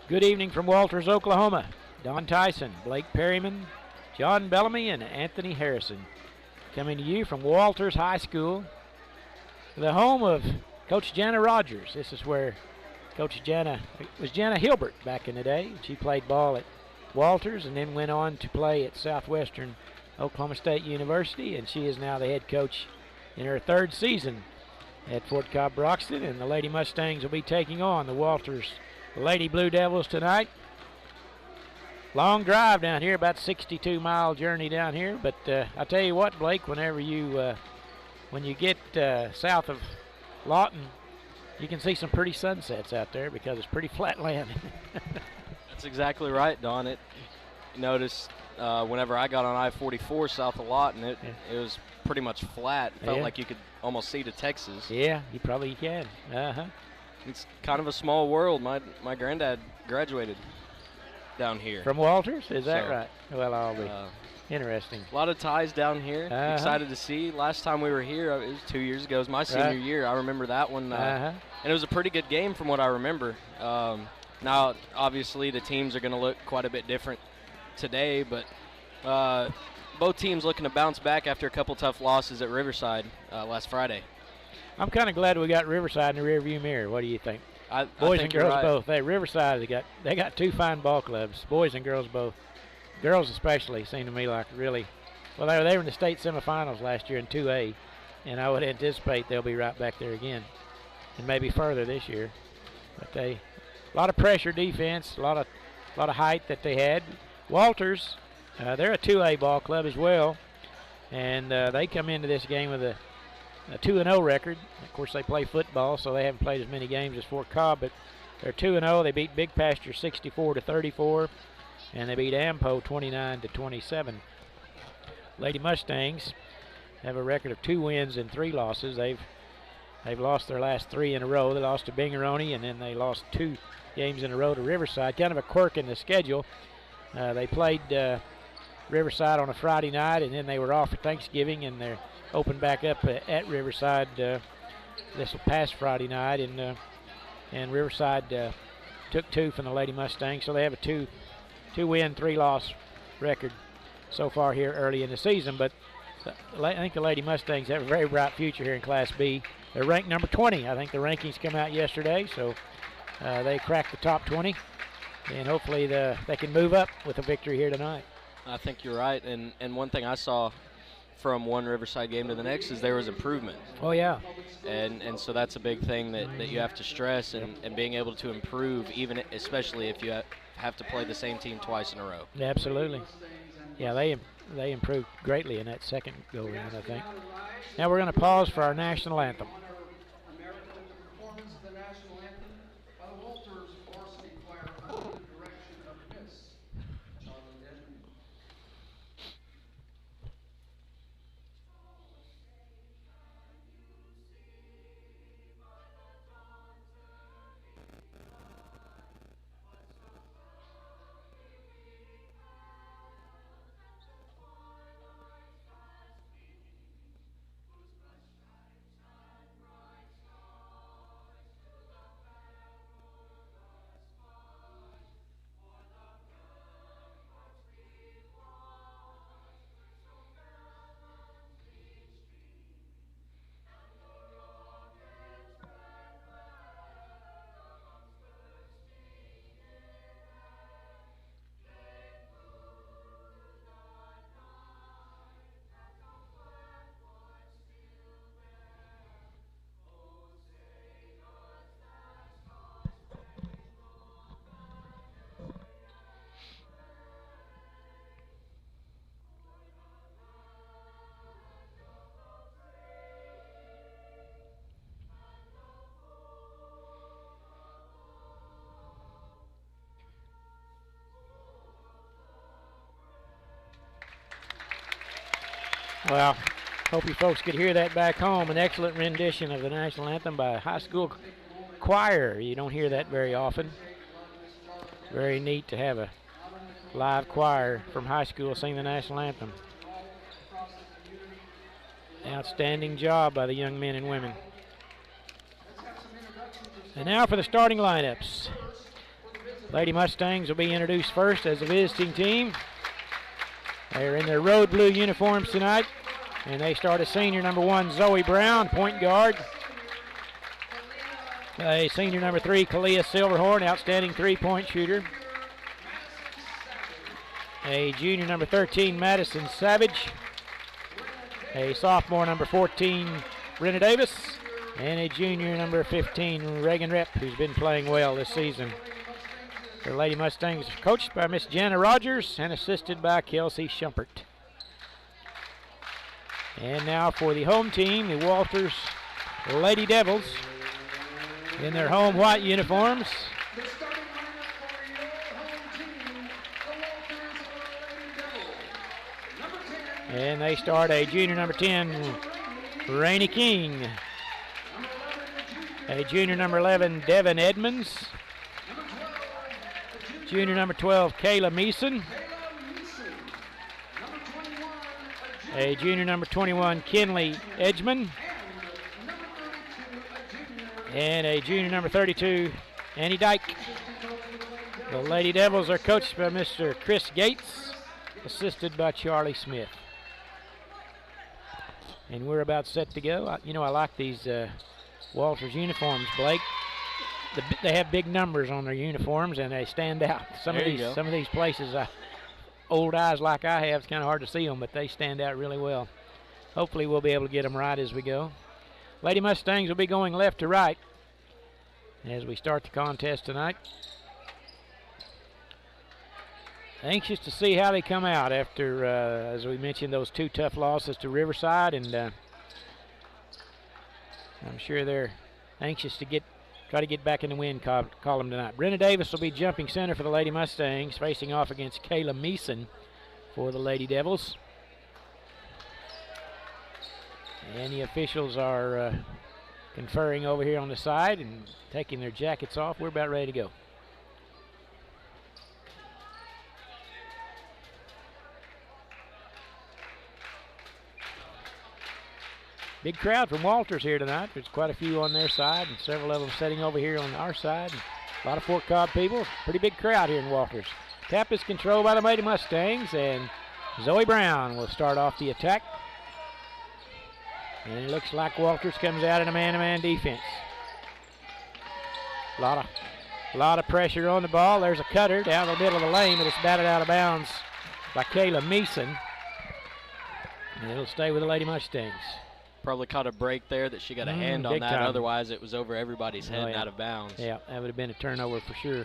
Good evening from Walters, Oklahoma. Don Tyson, Blake Perryman, John Bellamy, and Anthony Harrison coming to you from Walters High School, the home of Coach Jana Rogers. This is where Coach Jana was Jana Hilbert back in the day. She played ball at Walters and then went on to play at Southwestern Oklahoma State University, and she is now the head coach in her third season at Fort Cobb Broxton, and the Lady Mustangs will be taking on the Walters Lady Blue Devils tonight. Long drive down here, about 62-mile journey down here, but I tell you what, Blake, whenever you when you get south of Lawton, you can see some pretty sunsets out there because it's pretty flat land. That's exactly right, Don. You noticed whenever I got on I-44 south of Lawton, it was pretty much flat. It felt like you could almost see to Texas. Yeah, you probably can. It's kind of a small world. My granddad graduated down here. From Walters? Is that right? Well, I'll be interesting. A lot of ties down here. Excited to see. Last time we were here, it was 2 years ago. It was my senior year. I remember that one. And it was a pretty good game from what I remember. Now, obviously, the teams are going to look quite a bit different today, but both teams looking to bounce back after a couple tough losses at Riverside last Friday. I'm kind of glad we got Riverside in the rearview mirror. What do you think? Boys and girls both. Hey, Riverside, they got two fine ball clubs, boys and girls both. Girls especially seem to me like really, well, they were in the state semifinals last year in 2A, and I would anticipate they'll be right back there again, and maybe further this year. But a lot of pressure defense, a lot of height that they had. Walters, they're a 2A ball club as well, and they come into this game with a 2-0 record. Of course, they play football, so they haven't played as many games as Fort Cobb, but they're 2-0. They beat Big Pasture 64-34, and they beat Ampo 29-27. Lady Mustangs have a record of 2 wins and 3 losses. They've lost their last 3 in a row. They lost to Bingeroni, and then they lost 2 games in a row to Riverside. Kind of a quirk in the schedule. They played Riverside on a Friday night, and then they were off for Thanksgiving, and they're opened back up at Riverside this past Friday night, and Riverside took 2 from the Lady Mustangs, so they have a 2-win, 3-loss record so far here early in the season. But I think the Lady Mustangs have a very bright future here in Class B. They're ranked number 20. I think the rankings come out yesterday, so they cracked the top 20, and hopefully they can move up with a victory here tonight. I think you're right, and one thing I saw from one Riverside game to the next is there was improvement. Oh, yeah. And so that's a big thing that you have to stress, and being able to improve, even especially if you have to play the same team twice in a row. Yeah, absolutely. Yeah, they improved greatly in that second go-round, I think. Now we're going to pause for our national anthem. Well, hope you folks could hear that back home. An excellent rendition of the national anthem by a high school choir. You don't hear that very often. Very neat to have a live choir from high school sing the national anthem. Outstanding job by the young men and women. And now for the starting lineups. Lady Mustangs will be introduced first as a visiting team. They're in their road blue uniforms tonight, and they start as senior number 1, Zoe Brown, point guard. A senior number 3, Kalia Silverhorn, outstanding three-point shooter. A junior number 13, Madison Savage. A sophomore number 14, Brenna Davis. And a junior number 15, Reagan Rep, who's been playing well this season. The Lady Mustangs are coached by Miss Jana Rogers and assisted by Kelsey Schumpert. And now for the home team, the Walters Lady Devils in their home white uniforms. And they start a junior number 10, Rainey King. A junior number 11, Devin Edmonds. Junior number 12, Kayla Meeson. A junior number 21, Kinley Edgman. And a junior number 32, Annie Dyke. The Lady Devils are coached by Mr. Chris Gates, assisted by Charlie Smith. And we're about set to go. I like these Walters uniforms, Blake. They have big numbers on their uniforms, and they stand out. Some of these places, old eyes like I have, it's kind of hard to see them, but they stand out really well. Hopefully we'll be able to get them right as we go. Lady Mustangs will be going left to right as we start the contest tonight. Anxious to see how they come out after, as we mentioned, those 2 tough losses to Riverside, and I'm sure they're anxious to try to get back in the win column tonight. Brenna Davis will be jumping center for the Lady Mustangs, facing off against Kayla Meeson for the Lady Devils. And the officials are conferring over here on the side and taking their jackets off. We're about ready to go. Big crowd from Walters here tonight. There's quite a few on their side and several of them sitting over here on our side. A lot of Fort Cobb people. Pretty big crowd here in Walters. Tap is controlled by the Lady Mustangs, and Zoe Brown will start off the attack. And it looks like Walters comes out in a man-to-man defense. A lot of pressure on the ball. There's a cutter down the middle of the lane, but it's batted out of bounds by Kayla Meeson. And it'll stay with the Lady Mustangs. Probably caught a break there that she got a hand on that. Time. Otherwise, it was over everybody's head and out of bounds. Yeah, that would have been a turnover for sure.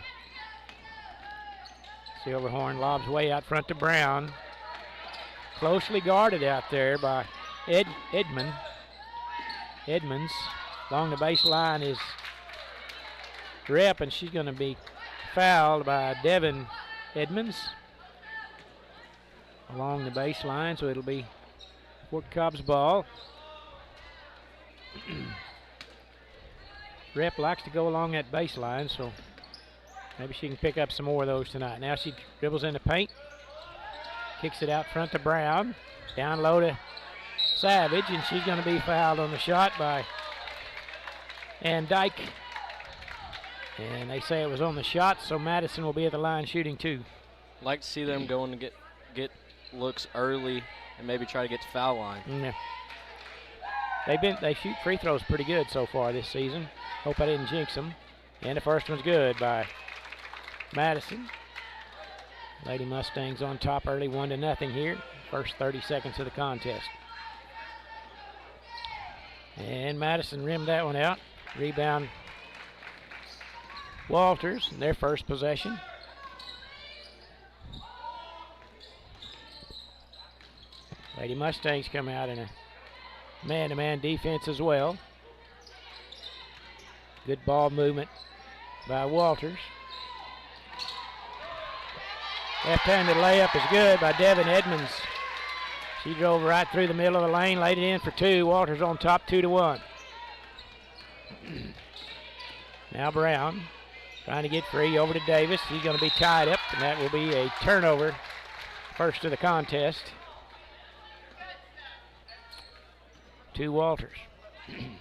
Silverhorn lobs way out front to Brown. Closely guarded out there by Edmonds. Along the baseline is Rep, and she's going to be fouled by Devin Edmonds. Along the baseline, so it'll be Fort Cobb's ball. Rep likes to go along that baseline, so maybe she can pick up some more of those tonight. Now she dribbles in the paint, kicks it out front to Brown, down low to Savage, and she's going to be fouled on the shot by Ann Dyke. And they say it was on the shot, so Madison will be at the line shooting 2. Like to see them going to get looks early and maybe try to get to foul line. Yeah. They shoot free throws pretty good so far this season. Hope I didn't jinx them. And the first one's good by Madison. Lady Mustangs on top early, 1-0 here. First 30 seconds of the contest. And Madison rimmed that one out. Rebound Walters, their first possession. Lady Mustangs come out in a man-to-man defense as well. Good ball movement by Walters. Left-handed layup is good by Devin Edmonds. She drove right through the middle of the lane, laid it in for 2. Walters on top, 2-1. Now Brown trying to get free over to Davis. He's going to be tied up, and that will be a turnover. First of the contest. To Walters.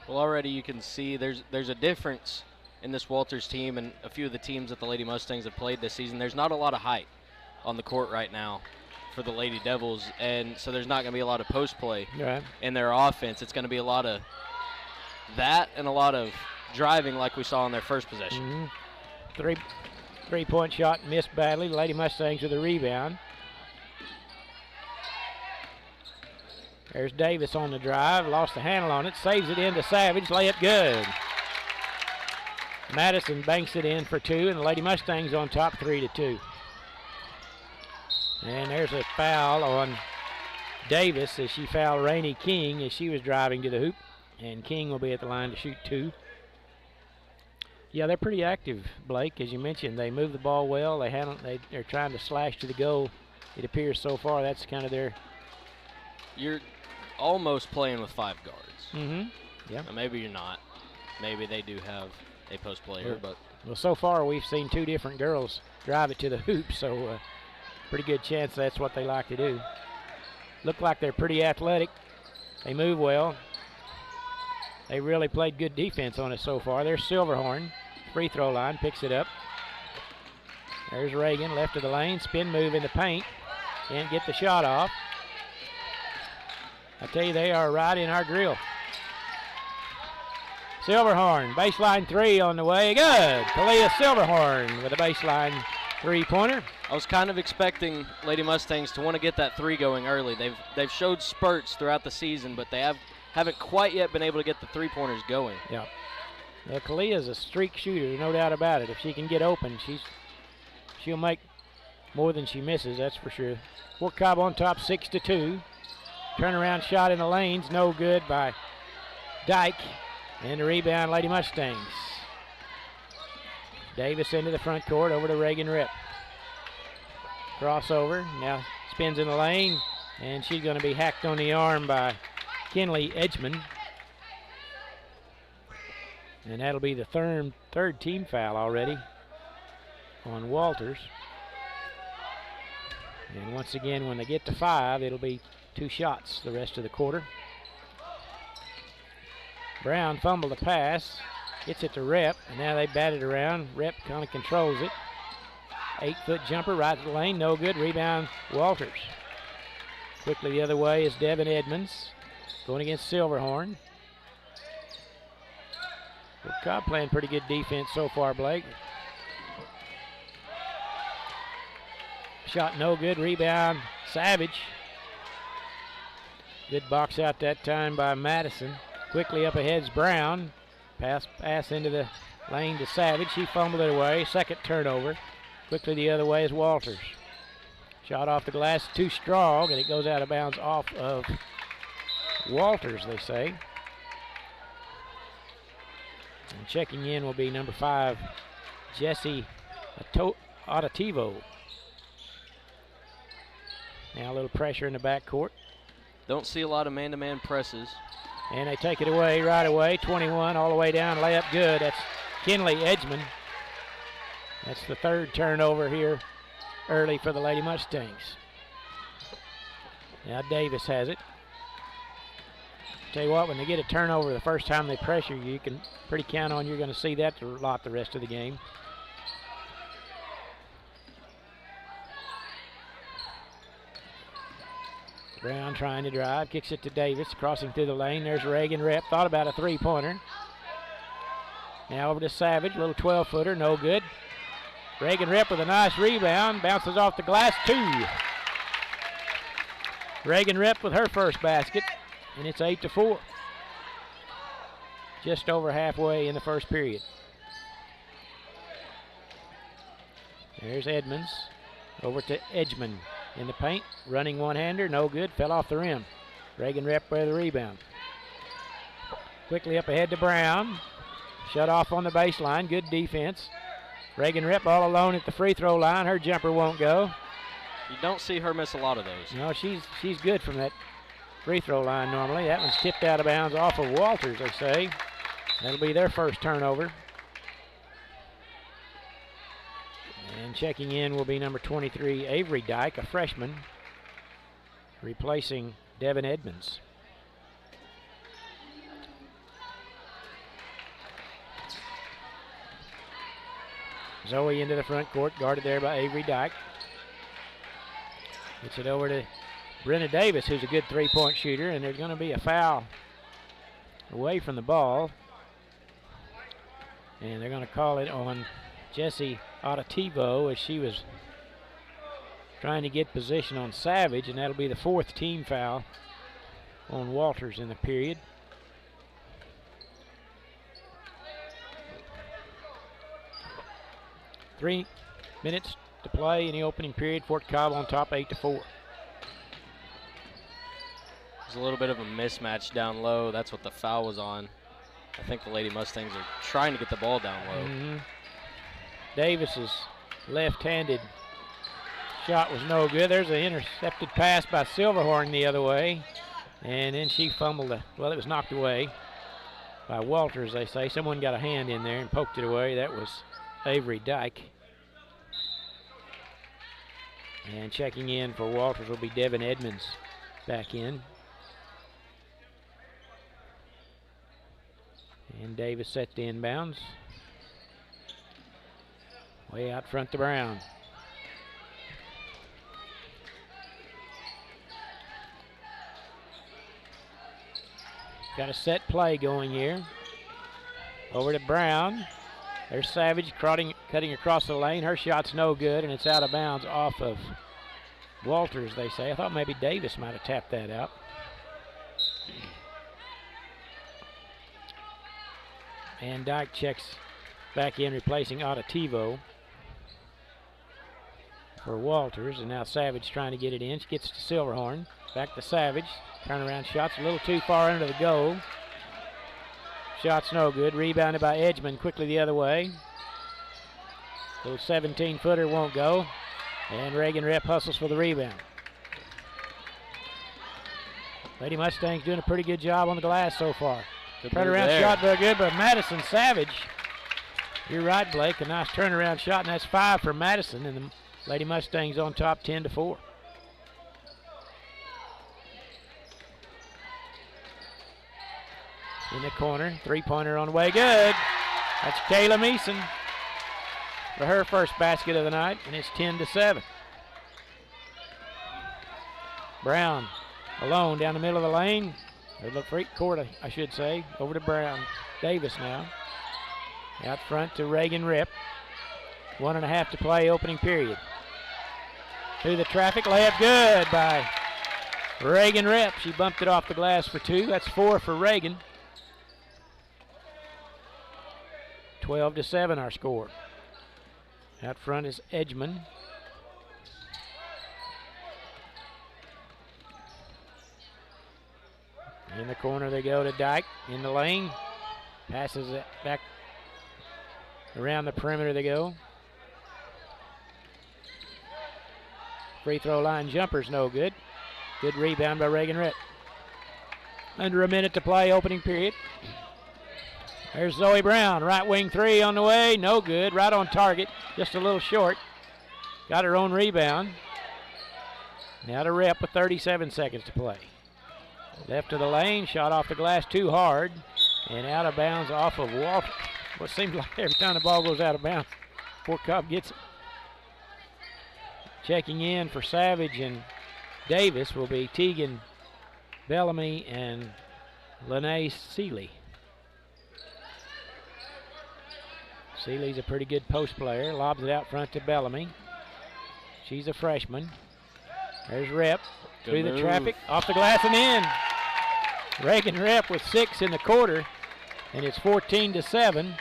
Well, already you can see there's a difference in this Walters team and a few of the teams that the Lady Mustangs have played this season, there's not a lot of height on the court right now for the Lady Devils, and so there's not going to be a lot of post play in their offense. It's going to be a lot of that and a lot of driving like we saw in their first possession. Three-point shot missed badly. The Lady Mustangs with a rebound. There's Davis on the drive, lost the handle on it, saves it into Savage, layup good. Madison banks it in for 2, and the Lady Mustangs on top 3-2. And there's a foul on Davis as she fouled Rainey King as she was driving to the hoop, and King will be at the line to shoot 2. Yeah, they're pretty active, Blake, as you mentioned. They move the ball well. They're trying to slash to the goal. It appears so far that's kind of their. You're almost playing with 5 guards. Mm-hmm. Yeah. Maybe you're not. Maybe they do have a post player, but. Well, so far we've seen 2 different girls drive it to the hoop, so pretty good chance that's what they like to do. Look like they're pretty athletic. They move well. They really played good defense on it so far. There's Silverhorn, free throw line, picks it up. There's Reagan, left of the lane, spin move in the paint. Can't get the shot off. I tell you, they are right in our grill. Silverhorn, baseline 3 on the way. Good. Talia Silverhorn with a baseline 3-pointer. I was kind of expecting Lady Mustangs to want to get that 3 going early. They've showed spurts throughout the season, but they haven't quite yet been able to get the 3-pointers going. Yeah. Well, Kalia's a streak shooter, no doubt about it. If she can get open, she'll make more than she misses, that's for sure. Fort Cobb on top 6-2. Turnaround shot in the lanes, no good by Dyke. And the rebound, Lady Mustangs. Davis into the front court, over to Reagan Rip. Crossover, now spins in the lane, and she's going to be hacked on the arm by Kinley Edgman. And that'll be the third team foul already on Walters. And once again, when they get to 5, it'll be 2 shots the rest of the quarter. Brown fumbled the pass, gets it to Rep, and now they bat it around. Rep kind of controls it. 8-foot jumper right to the lane, no good. Rebound, Walters. Quickly the other way is Devin Edmonds going against Silverhorn. Well, Cobb playing pretty good defense so far, Blake. Shot no good, rebound, Savage. Good box out that time by Madison. Quickly up ahead is Brown. Pass into the lane to Savage. He fumbled it away. Second turnover. Quickly the other way is Walters. Shot off the glass too strong, and it goes out of bounds off of Walters, they say. And checking in will be number 5, Jesse Auditivo. Now a little pressure in the backcourt. Don't see a lot of man-to-man presses. And they take it away right away. 21 all the way down, layup good. That's Kinley Edgman. That's the 3rd turnover here early for the Lady Mustangs. Now Davis has it. Tell you what, when they get a turnover the first time they pressure you, you can pretty count on you're going to see that a lot the rest of the game. Brown trying to drive, kicks it to Davis, crossing through the lane. There's Reagan Rep, thought about a 3-pointer. Now over to Savage, little 12-footer, no good. Reagan Rep with a nice rebound, bounces off the glass, 2. Reagan Rep with her first basket, and it's 8-4. Just over halfway in the first period. There's Edmonds, over to Edgman. In the paint, running one-hander, no good, fell off the rim. Reagan Rep with the rebound. Quickly up ahead to Brown. Shut off on the baseline, good defense. Reagan Rep all alone at the free throw line. Her jumper won't go. You don't see her miss a lot of those. No, she's good from that free throw line normally. That one's tipped out of bounds off of Walters, they say. That'll be their first turnover. And checking in will be number 23, Avery Dyke, a freshman, replacing Devin Edmonds. Zoe into the front court, guarded there by Avery Dyke. Gets it over to Brenna Davis, who's a good three-point shooter, and there's going to be a foul away from the ball. And they're going to call it on Jessie Auditivo as she was trying to get position on Savage, and that'll be the 4th team foul on Walters in the period. Three minutes to play in the opening period. Fort Cobb on top 8-4. There's a little bit of a mismatch down low. That's what the foul was on. I think the Lady Mustangs are trying to get the ball down low. Davis's left-handed shot was no good. There's an intercepted pass by Silverhorn the other way. And then she fumbled it. Well, it was knocked away by Walters, they say. Someone got a hand in there and poked it away. That was Avery Dyke. And checking in for Walters will be Devin Edmonds back in. And Davis set the inbounds. Way out front to Brown. Got a set play going here. Over to Brown. There's Savage cutting across the lane. Her shot's no good, and it's out of bounds off of Walters, they say. I thought maybe Davis might have tapped that out. And Dyke checks back in, replacing Auditivo for Walters. And now Savage trying to get it in. She gets to Silverhorn. Back to Savage. Turnaround shots a little too far under the goal. Shot's no good. Rebounded by Edgman quickly the other way. Little 17-footer won't go. And Reagan Rep hustles for the rebound. Lady Mustangs doing a pretty good job on the glass so far. Turnaround shot very good by Madison Savage. You're right, Blake. A nice turnaround shot, and that's 5 for Madison. And the Lady Mustangs on top 10-4. In the corner, three-pointer on the way, good. That's Kayla Meeson for her first basket of the night, and it's 10-7. Brown alone down the middle of the lane, or the front court, I should say. Over to Brown. Davis now. Out front to Reagan Rip. 1.5 to play, opening period. Through the traffic, layup good by Reagan Rip. She bumped it off the glass for 2. That's 4 for Reagan. 12-7 our score. Out front is Edgman. In the corner they go to Dyke. In the lane. Passes it back around the perimeter they go. Free throw line jumper's no good. Good rebound by Reagan Rip. Under a minute to play, opening period. There's Zoe Brown, right wing 3 on the way, no good, right on target, just a little short. Got her own rebound. Now to Rep with 37 seconds to play. Left of the lane, shot off the glass too hard, and out of bounds off of Walter. What seems like every time the ball goes out of bounds, Fort Cobb gets it. Checking in for Savage and Davis will be Tegan Bellamy and Lene Seeley. Seeley's a pretty good post player. Lobs it out front to Bellamy. She's a freshman. There's Rep. Through the traffic, off the glass and in. Reagan Rep with 6 in the quarter, and it's 14-7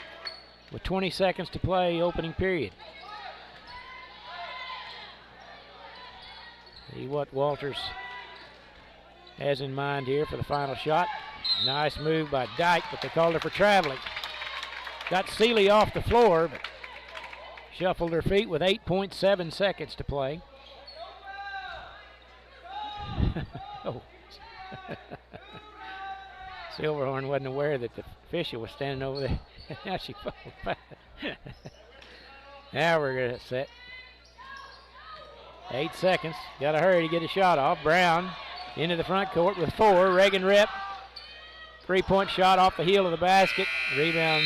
with 20 seconds to play, opening period. See what Walters has in mind here for the final shot. Nice move by Dyke, but they called her for traveling. Got Seeley off the floor, but shuffled her feet with 8.7 seconds to play. Oh. Silverhorn wasn't aware that the official was standing over there. Now she fumbled back. Now we're going to set. 8 seconds. Got to hurry to get a shot off. Brown into the front court with 4. Reagan Rip. 3-point shot off the heel of the basket. Rebound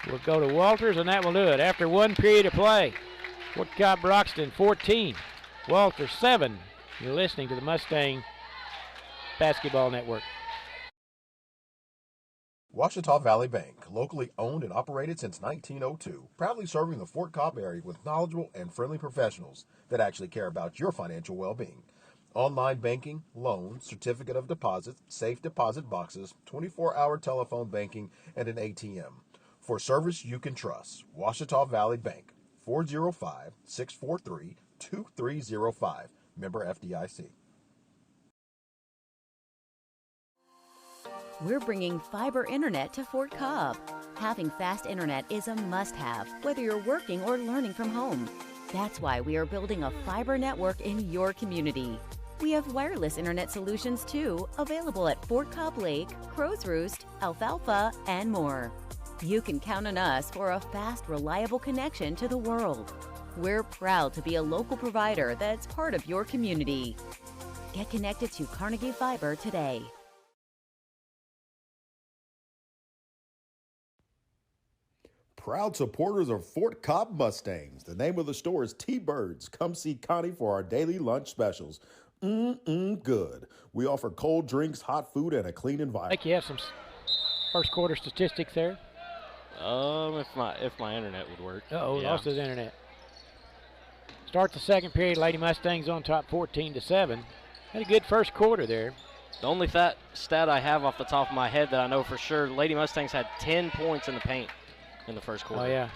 We'll go to Walters, and that will do it. After 1 period of play, Fort Cobb Broxton 14, Walters 7. You're listening to the Mustang Basketball Network. Ouachita Valley Bank, locally owned and operated since 1902, proudly serving the Fort Cobb area with knowledgeable and friendly professionals that actually care about your financial well-being. Online banking, loans, certificate of deposit, safe deposit boxes, 24-hour telephone banking, and an ATM. For service you can trust, Ouachita Valley Bank, 405-643-2305, member FDIC. We're bringing fiber internet to Fort Cobb. Having fast internet is a must-have, whether you're working or learning from home. That's why we are building a fiber network in your community. We have wireless internet solutions too, available at Fort Cobb Lake, Crow's Roost, Alfalfa, and more. You can count on us for a fast, reliable connection to the world. We're proud to be a local provider that's part of your community. Get connected to Carnegie Fiber today. Proud supporters of Fort Cobb Mustangs. The name of the store is T-Birds. Come see Connie for our daily lunch specials. Good. We offer cold drinks, hot food, and a clean environment. I think you have some first quarter statistics there. If my internet would work. Lost his internet. Start the second period. Lady Mustangs on top 14-7. Had a good first quarter there. The only stat I have off the top of my head that I know for sure, Lady Mustangs had 10 points in the paint in the first quarter. Oh, yeah.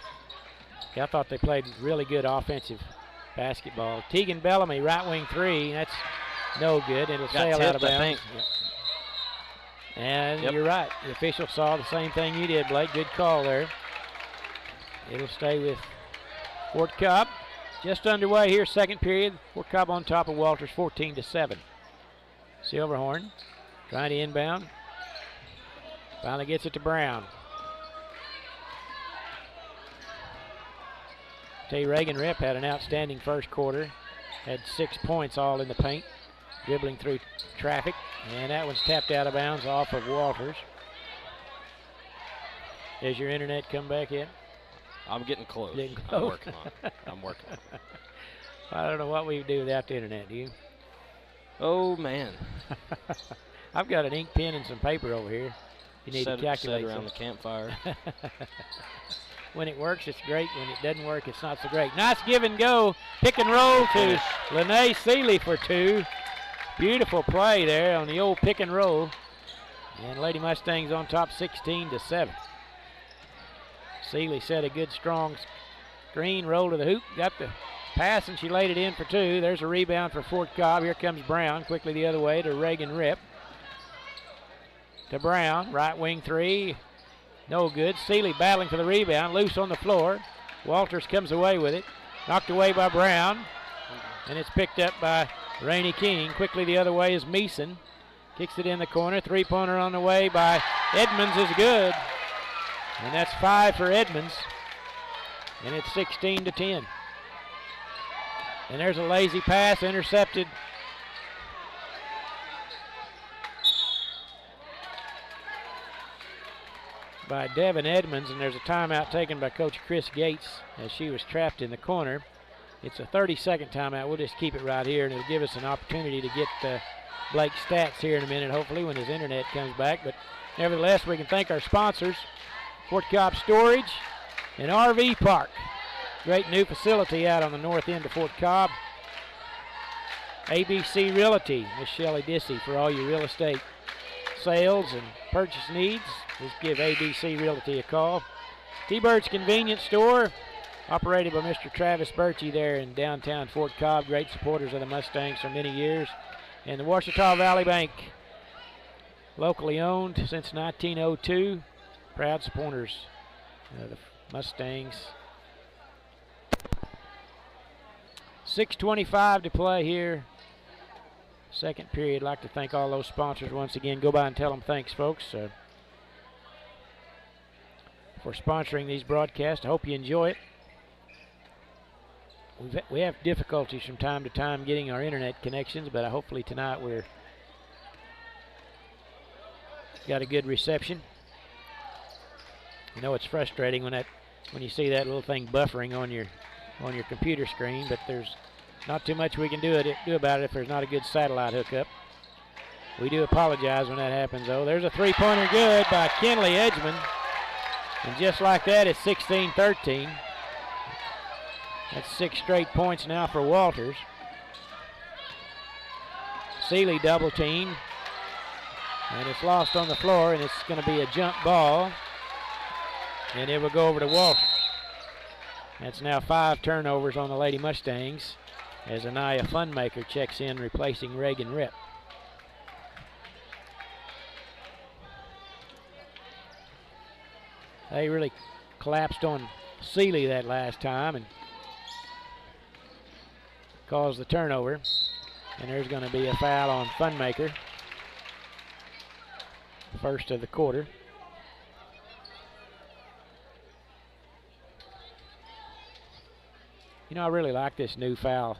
I thought they played really good offensive basketball. Tegan Bellamy, right wing three. That's no good. It'll sail out of bounds. Yep. And you're right. The official saw the same thing you did, Blake. Good call there. It'll stay with Fort Cobb. Just underway here, second period. Fort Cobb on top of Walters, 14-7. Silverhorn trying to inbound. Finally gets it to Brown. Tell you, Reagan Rip had an outstanding first quarter. Had 6 points all in the paint, dribbling through traffic. And that one's tapped out of bounds off of Walters. Does your internet come back yet? I'm getting close. I'm working on it. I'm working on it. I don't know what we would do without the internet, do you? Oh, man. I've got an ink pen and some paper over here. You need to calculate set around the campfire. When it works, it's great. When it doesn't work, it's not so great. Nice give and go. Pick and roll to Lene Seeley for two. Beautiful play there on the old pick and roll. And Lady Mustangs on top 16-7. Seeley set a good strong screen, roll to the hoop, got the pass, and she laid it in for two. There's a rebound for Fort Cobb. Here comes Brown quickly the other way to Reagan Rip. To Brown, right wing three. No good. Seeley battling for the rebound, loose on the floor. Walters comes away with it. Knocked away by Brown. And it's picked up by Rainey King. Quickly the other way is Meeson. Kicks it in the corner. Three-pointer on the way by Edmonds is good. And that's 5 for Edmonds. And it's 16-10. And there's a lazy pass intercepted. By Devin Edmonds, and there's a timeout taken by Coach Chris Gates as she was trapped in the corner. It's a 30-second timeout. We'll just keep it right here, and it'll give us an opportunity to get Blake's stats here in a minute, hopefully, when his internet comes back. But nevertheless, we can thank our sponsors, Fort Cobb Storage and RV Park. Great new facility out on the north end of Fort Cobb. ABC Realty, Miss Shelley Dissy, for all your real estate sales and purchase needs. Just give ABC Realty a call. T-Bird's Convenience Store, operated by Mr. Travis Birchie there in downtown Fort Cobb. Great supporters of the Mustangs for many years. And the Ouachita Valley Bank, locally owned since 1902. Proud supporters of the Mustangs. 6:25 to play here. Second period. I'd like to thank all those sponsors once again. Go by and tell them thanks, folks, for sponsoring these broadcasts. I hope you enjoy it. We have difficulties from time to time getting our internet connections, but hopefully tonight we're got a good reception. You know it's frustrating when you see that little thing buffering on your computer screen, but there's not too much we can do about it if there's not a good satellite hookup. We do apologize when that happens, though. There's a three-pointer good by Kenley Edgman. And just like that, it's 16-13. That's 6 straight points now for Walters. Seeley double team. And it's lost on the floor, and it's going to be a jump ball. And it will go over to Walters. That's now 5 turnovers on the Lady Mustangs as Anaya Funmaker checks in, replacing Reagan Rip. They really collapsed on Seeley that last time and caused the turnover. And there's going to be a foul on Funmaker. First of the quarter. You know, I really like this new foul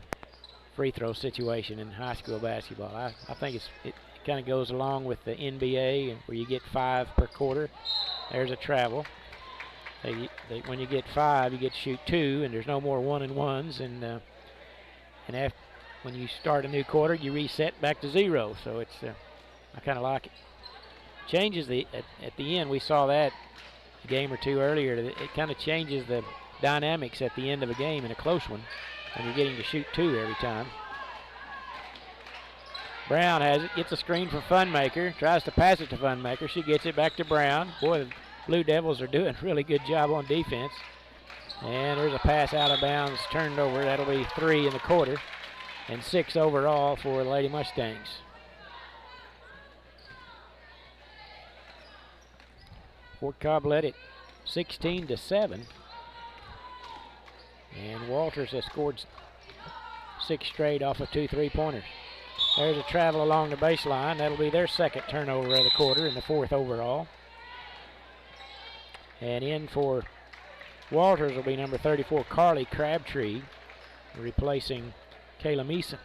free throw situation in high school basketball. I think it kind of goes along with the NBA where you get 5 per quarter. There's a travel. When you get 5, you get to shoot 2, and there's no more 1-and-1s. And when you start a new quarter, you reset back to 0. So it's I kind of like it. Changes at the end. We saw that a game or two earlier. It kind of changes the dynamics at the end of a game in a close one when you're getting to shoot 2 every time. Brown has it, gets a screen from Funmaker, tries to pass it to Funmaker. She gets it back to Brown. Boy, the Blue Devils are doing a really good job on defense. And there's a pass out of bounds, turned over. That'll be 3 in the quarter and 6 overall for the Lady Mustangs. Fort Cobb led it 16-7. And Walters has scored 6 straight off of 2 3-pointers. There's a travel along the baseline. That'll be their second turnover of the quarter and the 4th overall. And in for Walters will be number 34, Carly Crabtree, replacing Kayla Meeson.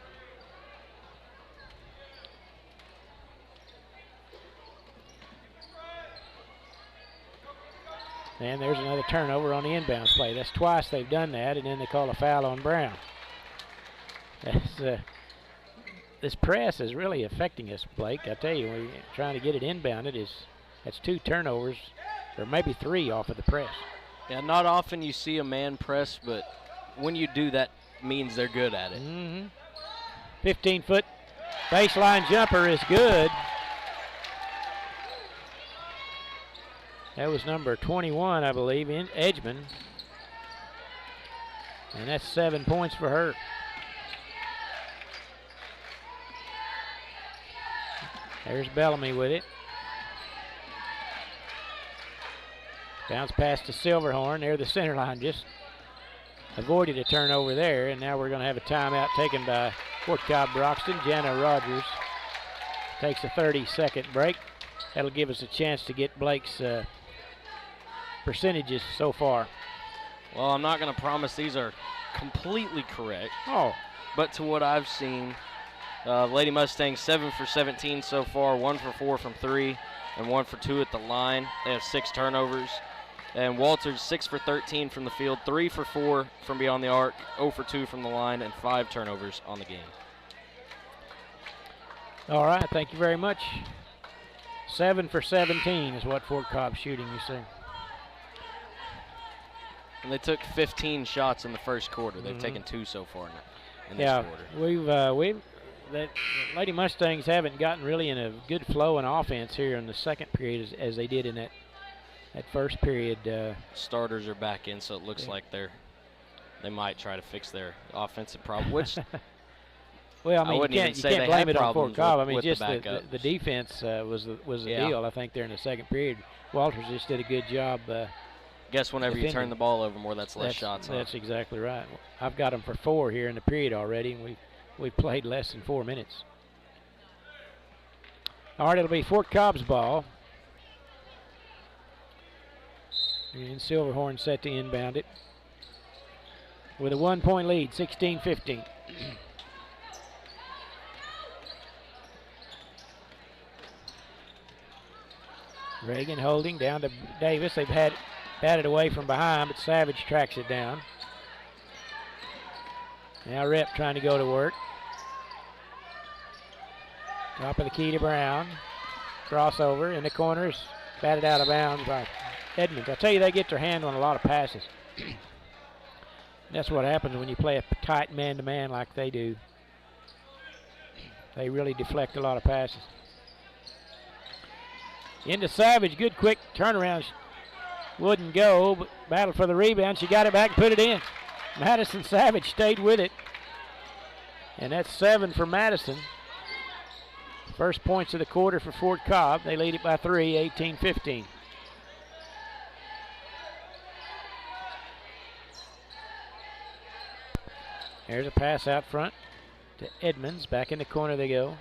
And there's another turnover on the inbounds play. That's twice they've done that, and then they call a foul on Brown. This press is really affecting us, Blake. I tell you, when you're trying to get it inbounded, that's 2 turnovers, or maybe 3 off of the press. Yeah, not often you see a man press, but when you do, that means they're good at it. 15-foot baseline jumper is good. That was number 21, I believe, in Edgman. And that's 7 points for her. There's Bellamy with it. Bounce pass to Silverhorn. There the center line just avoided a turnover there. And now we're going to have a timeout taken by Fort Cobb Broxton. Jana Rogers takes a 30-second break. That'll give us a chance to get Blake's percentages so far. Well, I'm not going to promise these are completely correct. But to what I've seen, Lady Mustangs 7 for 17 so far, 1 for 4 from 3, and 1 for 2 at the line. They have 6 turnovers. And Walters 6 for 13 from the field, 3 for 4 from beyond the arc, 0 for 2 from the line, and 5 turnovers on the game. All right, thank you very much. 7 for 17 is what Fort Cobb's shooting, you see. And they took 15 shots in the first quarter. They've taken 2 so far in this quarter. The Lady Mustangs haven't gotten really in a good flow in offense here in the second period as they did in that first period. Starters are back in, so it looks like they might try to fix their offensive problem, which well, I mean, you can't blame it on Fort Cobb. I mean, just the defense was the deal. I think there in the second period, Walters just did a good job. Guess whenever you turn the ball over more, that's less shots. That's exactly right. I've got them for 4 here in the period already, and we've played less than 4 minutes. All right, it'll be Fort Cobb's ball. And Silverhorn set to inbound it with a 1-point lead, 16-15. Reagan holding down to Davis. They've had batted away from behind, but Savage tracks it down. Now Rep trying to go to work. Top of the key to Brown. Crossover in the corners, batted out of bounds by Edmonds. I tell you, they get their hand on a lot of passes. That's what happens when you play a tight man-to-man like they do. They really deflect a lot of passes. Into Savage, good quick turnaround. Wouldn't go, but battled for the rebound. She got it back and put it in. Madison Savage stayed with it. And that's 7 for Madison. First points of the quarter for Fort Cobb. They lead it by 3, 18-15. There's a pass out front to Edmonds. Back in the corner they go.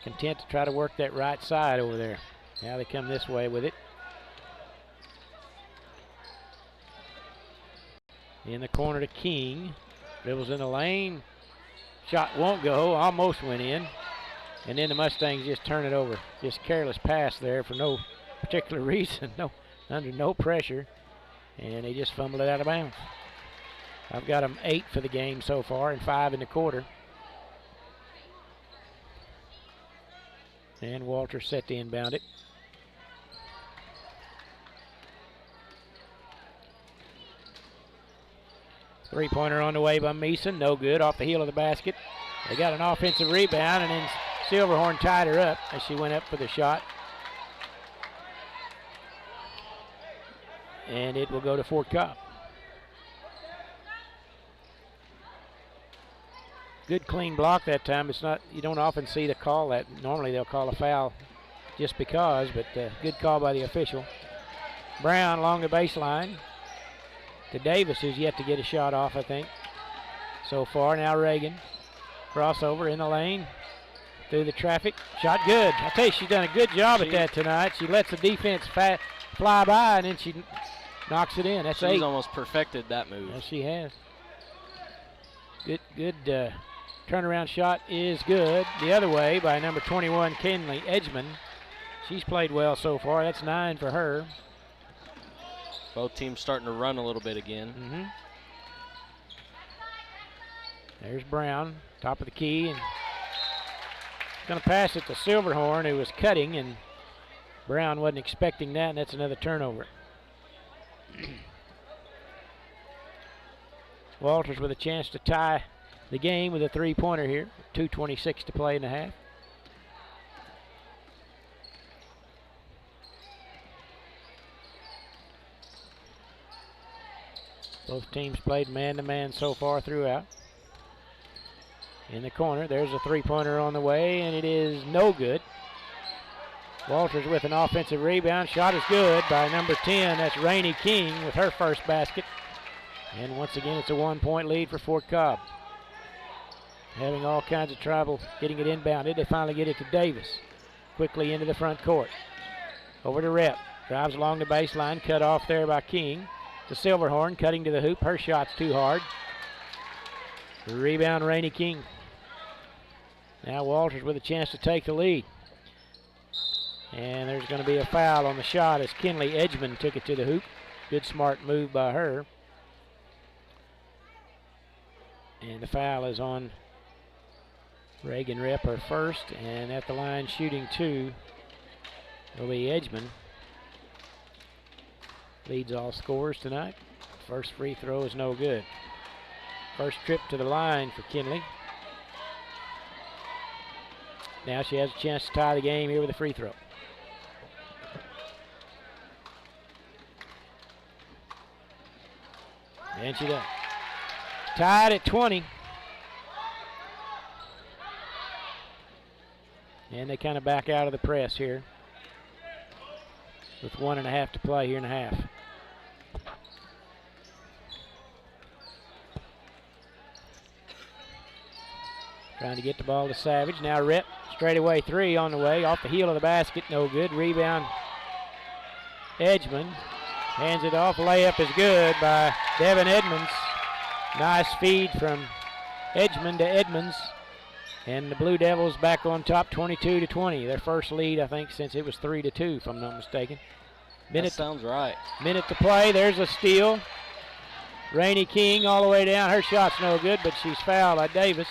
Content to try to work that right side over there. Now they come this way with it. In the corner to King. Dribbles in the lane. Shot won't go. Almost went in. And then the Mustangs just turn it over. Just careless pass there for no particular reason. Under no pressure. And they just fumbled it out of bounds. I've got them 8 for the game so far and 5 in the quarter. And Walter set to inbound it. Three-pointer on the way by Meeson. No good. Off the heel of the basket. They got an offensive rebound, and then Silverhorn tied her up as she went up for the shot. And it will go to Fort Cobb. Good clean block that time. It's not, you don't often see the call that. Normally they'll call a foul just because, but good call by the official. Brown along the baseline to Davis, who's yet to get a shot off, I think, so far. Now Reagan. Crossover in the lane. Through the traffic. Shot good. I tell you, she's done a good job at that tonight. She lets the defense fly by, and then she knocks it in. That's 8. She's almost perfected that move. Yes, she has. Good turnaround shot is good. The other way by number 21, Kenley Edgman. She's played well so far. That's 9 for her. Both teams starting to run a little bit again. There's Brown, top of the key, and going to pass it to Silverhorn, who was cutting, and Brown wasn't expecting that, and that's another turnover. Walters with a chance to tie the game with a three-pointer here. 2:26 to play in the half. Both teams played man-to-man so far throughout. In the corner, there's a three-pointer on the way, and it is no good. Walters with an offensive rebound. Shot is good by number 10. That's Rainey King with her first basket. And once again, it's a 1-point lead for Fort Cobb. Having all kinds of trouble getting it inbounded. They finally get it to Davis. Quickly into the front court. Over to Rep. Drives along the baseline. Cut off there by King. To Silverhorn, cutting to the hoop. Her shot's too hard. Rebound, Rainey King. Now Walters with a chance to take the lead. And there's going to be a foul on the shot as Kenley Edgman took it to the hoop. Good smart move by her. And the foul is on Reagan Rep, her first. And at the line shooting 2 will be Edgman. Leads all scorers tonight. First free throw is no good. First trip to the line for Kenley. Now she has a chance to tie the game here with a free throw. And she does. Tied at 20. And they kind of back out of the press here with 1.5 to play here in the half. Trying to get the ball to Savage. Now Rep, straightaway 3 on the way. Off the heel of the basket, no good. Rebound, Edgman. Hands it off. Layup is good by Devin Edmonds. Nice feed from Edgman to Edmonds. And the Blue Devils back on top 22-20. Their first lead, I think, since it was 3-2, if I'm not mistaken. That sounds right. Minute to play. There's a steal. Rainey King all the way down. Her shot's no good, but she's fouled by Davis.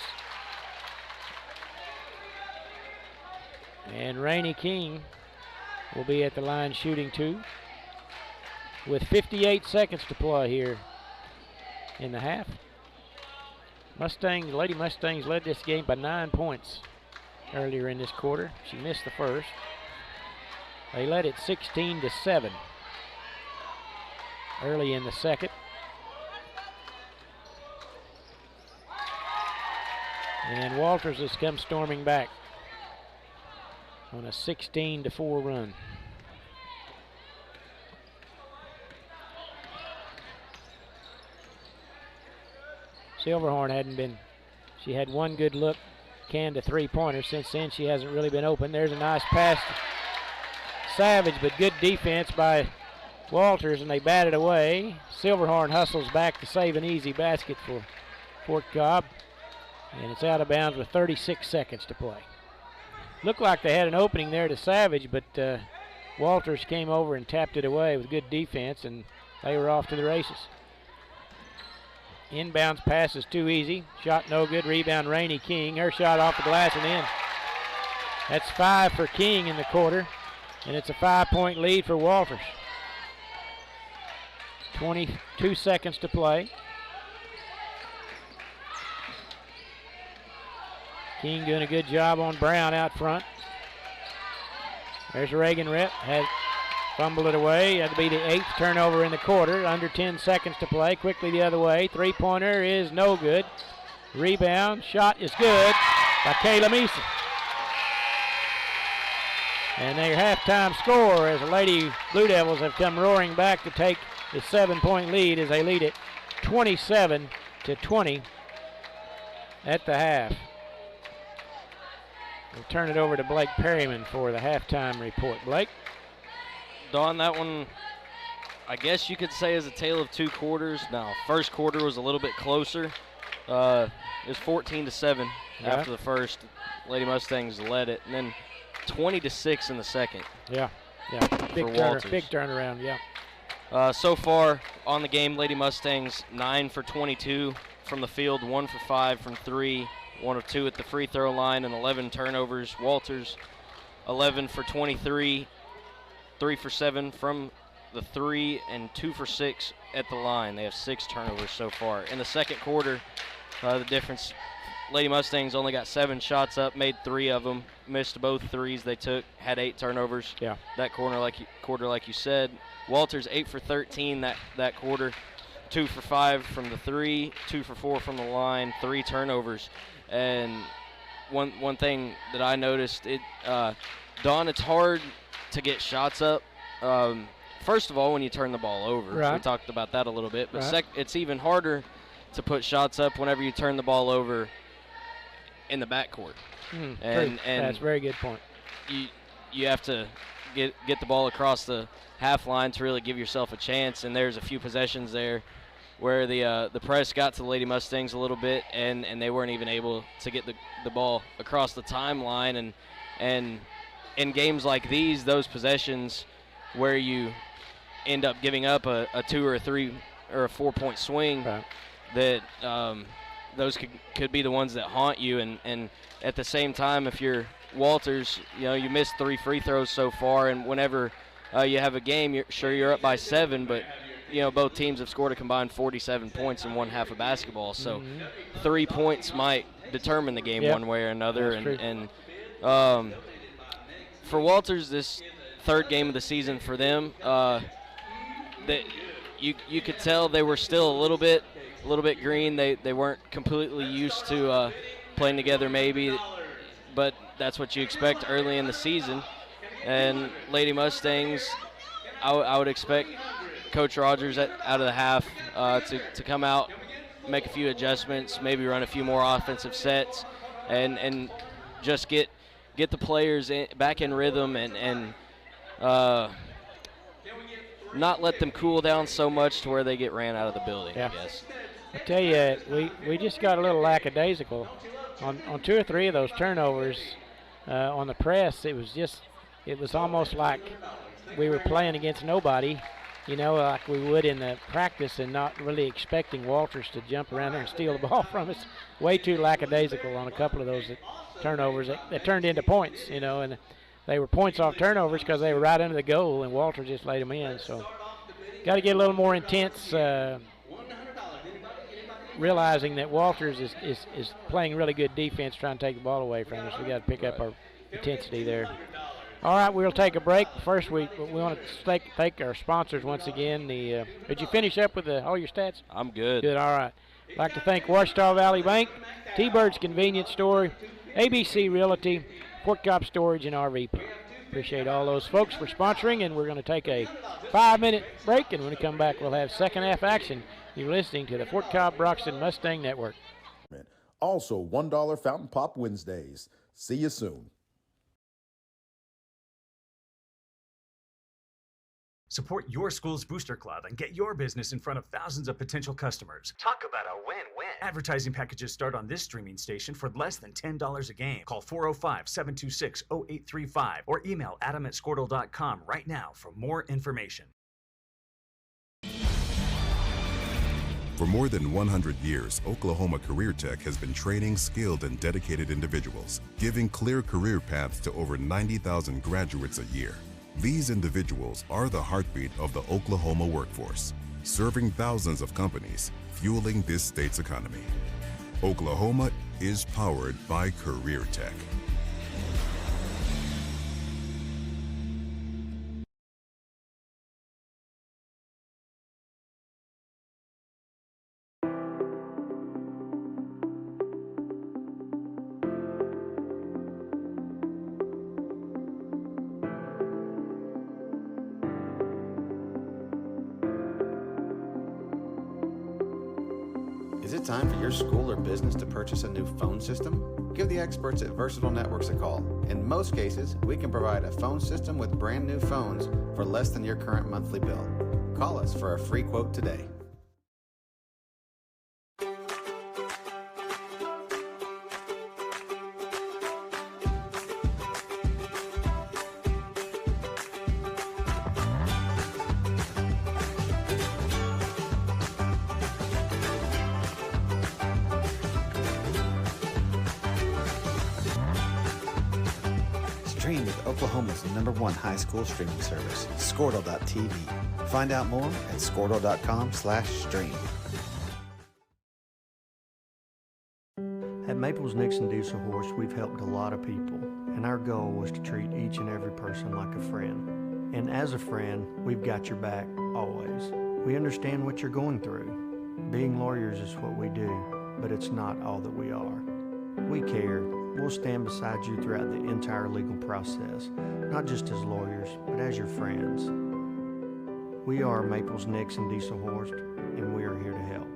And Rainey King will be at the line shooting 2 with 58 seconds to play here in the half. Lady Mustangs led this game by 9 points earlier in this quarter. She missed the first. They led it 16-7 early in the second. And Walters has come storming back on a 16-4 run. Silverhorn she had one good look, canned a three-pointer. Since then, she hasn't really been open. There's a nice pass to Savage, but good defense by Walters, and they bat it away. Silverhorn hustles back to save an easy basket for Fort Cobb, and it's out of bounds with 36 seconds to play. Looked like they had an opening there to Savage, but Walters came over and tapped it away with good defense, and they were off to the races. Inbounds pass is too easy. Shot no good. Rebound Rainey King. Her shot off the glass and in. That's 5 for King in the quarter, and it's a 5-point lead for Walters. 22 seconds to play. King doing a good job on Brown out front. There's Reagan Rep. Had fumbled it away. That'd be the 8th turnover in the quarter. Under 10 seconds to play. Quickly the other way. Three-pointer is no good. Rebound. Shot is good by Kayla Meeson. And their halftime score as the Lady Blue Devils have come roaring back to take the 7-point lead as they lead it 27-20 at the half. We'll turn it over to Blake Perryman for the halftime report. Blake? Dawn, that one, I guess you could say, is a tale of 2 quarters. Now, first quarter was a little bit closer. It was 14-7 after the first. Lady Mustangs led it, and then 20-6 in the second. Yeah. Big turnaround, yeah. So far on the game, Lady Mustangs 9 for 22 from the field, 1 for 5 from 3, 1 of 2 at the free throw line, and 11 turnovers. Walters 11 for 23. 3 for 7 from the 3 and 2 for 6 at the line. They have 6 turnovers so far. In the second quarter, the difference, Lady Mustangs only got 7 shots up, made 3 of them, missed both threes they took, had 8 turnovers. Yeah. That quarter, like you said. Walters 8 for 13 that quarter, 2 for 5 from the 3, 2 for 4 from the line, 3 turnovers. And one thing that I noticed, Dawn, it's hard to get shots up. First of all, when you turn the ball over. Right. We talked about that a little bit. But right. It's even harder to put shots up whenever you turn the ball over in the backcourt. And that's a very good point. You have to get the ball across the half line to really give yourself a chance. And there's a few possessions there where the press got to the Lady Mustangs a little bit, and they weren't even able to get the ball across the timeline. And in games like these, those possessions where you end up giving up a 2 or a 3 or a 4-point swing, right, that those could be the ones that haunt you. And at the same time, if you're Walters, you missed 3 free throws so far, and whenever you have a game, you're up by 7, but both teams have scored a combined 47 points in one half of basketball. So 3 points might determine the game one way or another. And for Walters, this third game of the season for them, that you could tell they were still a little bit green. They weren't completely used to playing together, maybe, but that's what you expect early in the season. And Lady Mustangs, I would expect Coach Rogers out of the half to come out, make a few adjustments, maybe run a few more offensive sets, and just get the players back in rhythm and not let them cool down so much to where they get ran out of the building, I guess. I tell you, we just got a little lackadaisical on 2 or 3 of those turnovers on the press. It was almost like we were playing against nobody, you know, like we would in the practice, and not really expecting Walters to jump around there and steal the ball from us. Way too lackadaisical on a couple of those turnovers that turned into points, you know, and they were points off turnovers because they were right under the goal, and Walters just laid them in. So got to get a little more intense, realizing that Walters is playing really good defense, trying to take the ball away from us. We got to pick up our intensity there. All right, we'll take a break. First, we want to thank our sponsors once again. Did you finish up with all your stats? I'm good. Good, all right. I'd like to thank Ouachita Valley Bank, T-Bird's Convenience Store, ABC Realty, Fort Cobb Storage, and RV Park. Appreciate all those folks for sponsoring, and we're going to take a 5-minute break, and when we come back, we'll have second half action. You're listening to the Fort Cobb Broxton Mustang Network. Also, $1 Fountain Pop Wednesdays. See you soon. Support your school's booster club and get your business in front of thousands of potential customers. Talk about a win-win. Advertising packages start on this streaming station for less than $10 a game. Call 405-726-0835 or email adam@squirtle.com right now for more information. For more than 100 years, Oklahoma Career Tech has been training skilled and dedicated individuals, giving clear career paths to over 90,000 graduates a year. These individuals are the heartbeat of the Oklahoma workforce, serving thousands of companies, fueling this state's economy. Oklahoma is powered by Career Tech. Is it time for your school or business to purchase a new phone system? Give the experts at Versatile Networks a call. In most cases, we can provide a phone system with brand new phones for less than your current monthly bill. Call us for a free quote today. Stream with Oklahoma's #1 high school streaming service, Squirtle.tv. Find out more at squirtle.com/stream. At Maples Nixon Diesel Horse, we've helped a lot of people, and our goal was to treat each and every person like a friend. And as a friend, we've got your back, always. We understand what you're going through. Being lawyers is what we do, but it's not all that we are. We care. We'll stand beside you throughout the entire legal process, not just as lawyers, but as your friends. We are Maples Nixon Diesel Horse, and we are here to help.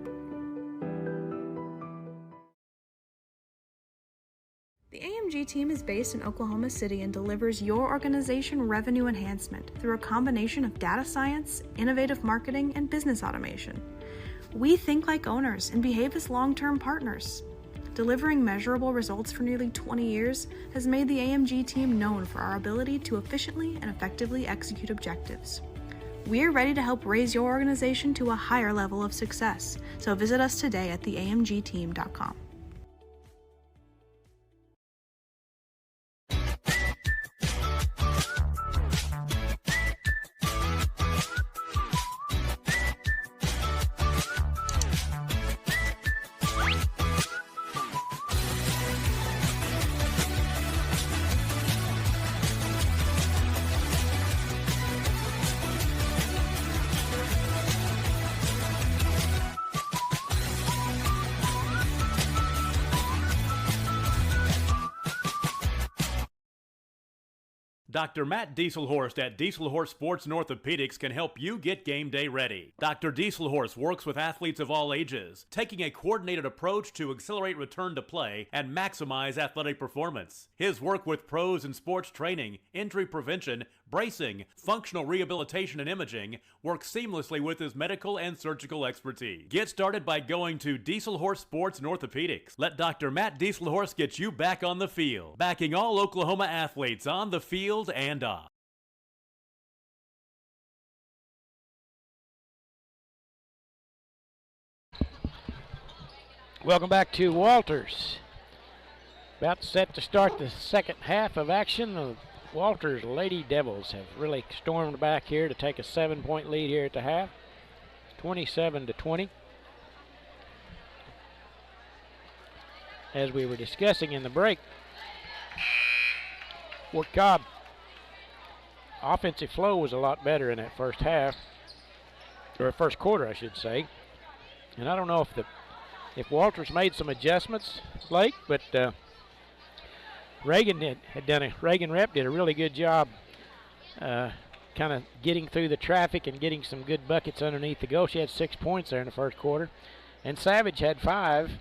The AMG team is based in Oklahoma City and delivers your organization revenue enhancement through a combination of data science, innovative marketing, and business automation. We think like owners and behave as long-term partners. Delivering measurable results for nearly 20 years has made the AMG team known for our ability to efficiently and effectively execute objectives. We're ready to help raise your organization to a higher level of success, so visit us today at theamgteam.com. Dr. Matt Dieselhorst at Dieselhorst Sports and Orthopedics can help you get game day ready. Dr. Dieselhorst works with athletes of all ages, taking a coordinated approach to accelerate return to play and maximize athletic performance. His work with pros in sports training, injury prevention, bracing, functional rehabilitation, and imaging works seamlessly with his medical and surgical expertise. Get started by going to Dieselhorst Sports and Orthopedics. Let Dr. Matt Dieselhorst get you back on the field, backing all Oklahoma athletes on the field and off. Welcome back to Walters. About set to start the second half of action. The Walters Lady Devils have really stormed back here to take a 7-point lead here at the half. 27-20. As we were discussing in the break, Fort Cobb offensive flow was a lot better in that first half, or first quarter, I should say. And I don't know if Walters made some adjustments, Blake, but Reagan Rep did a really good job kind of getting through the traffic and getting some good buckets underneath the goal. She had 6 points there in the first quarter. And Savage had 5,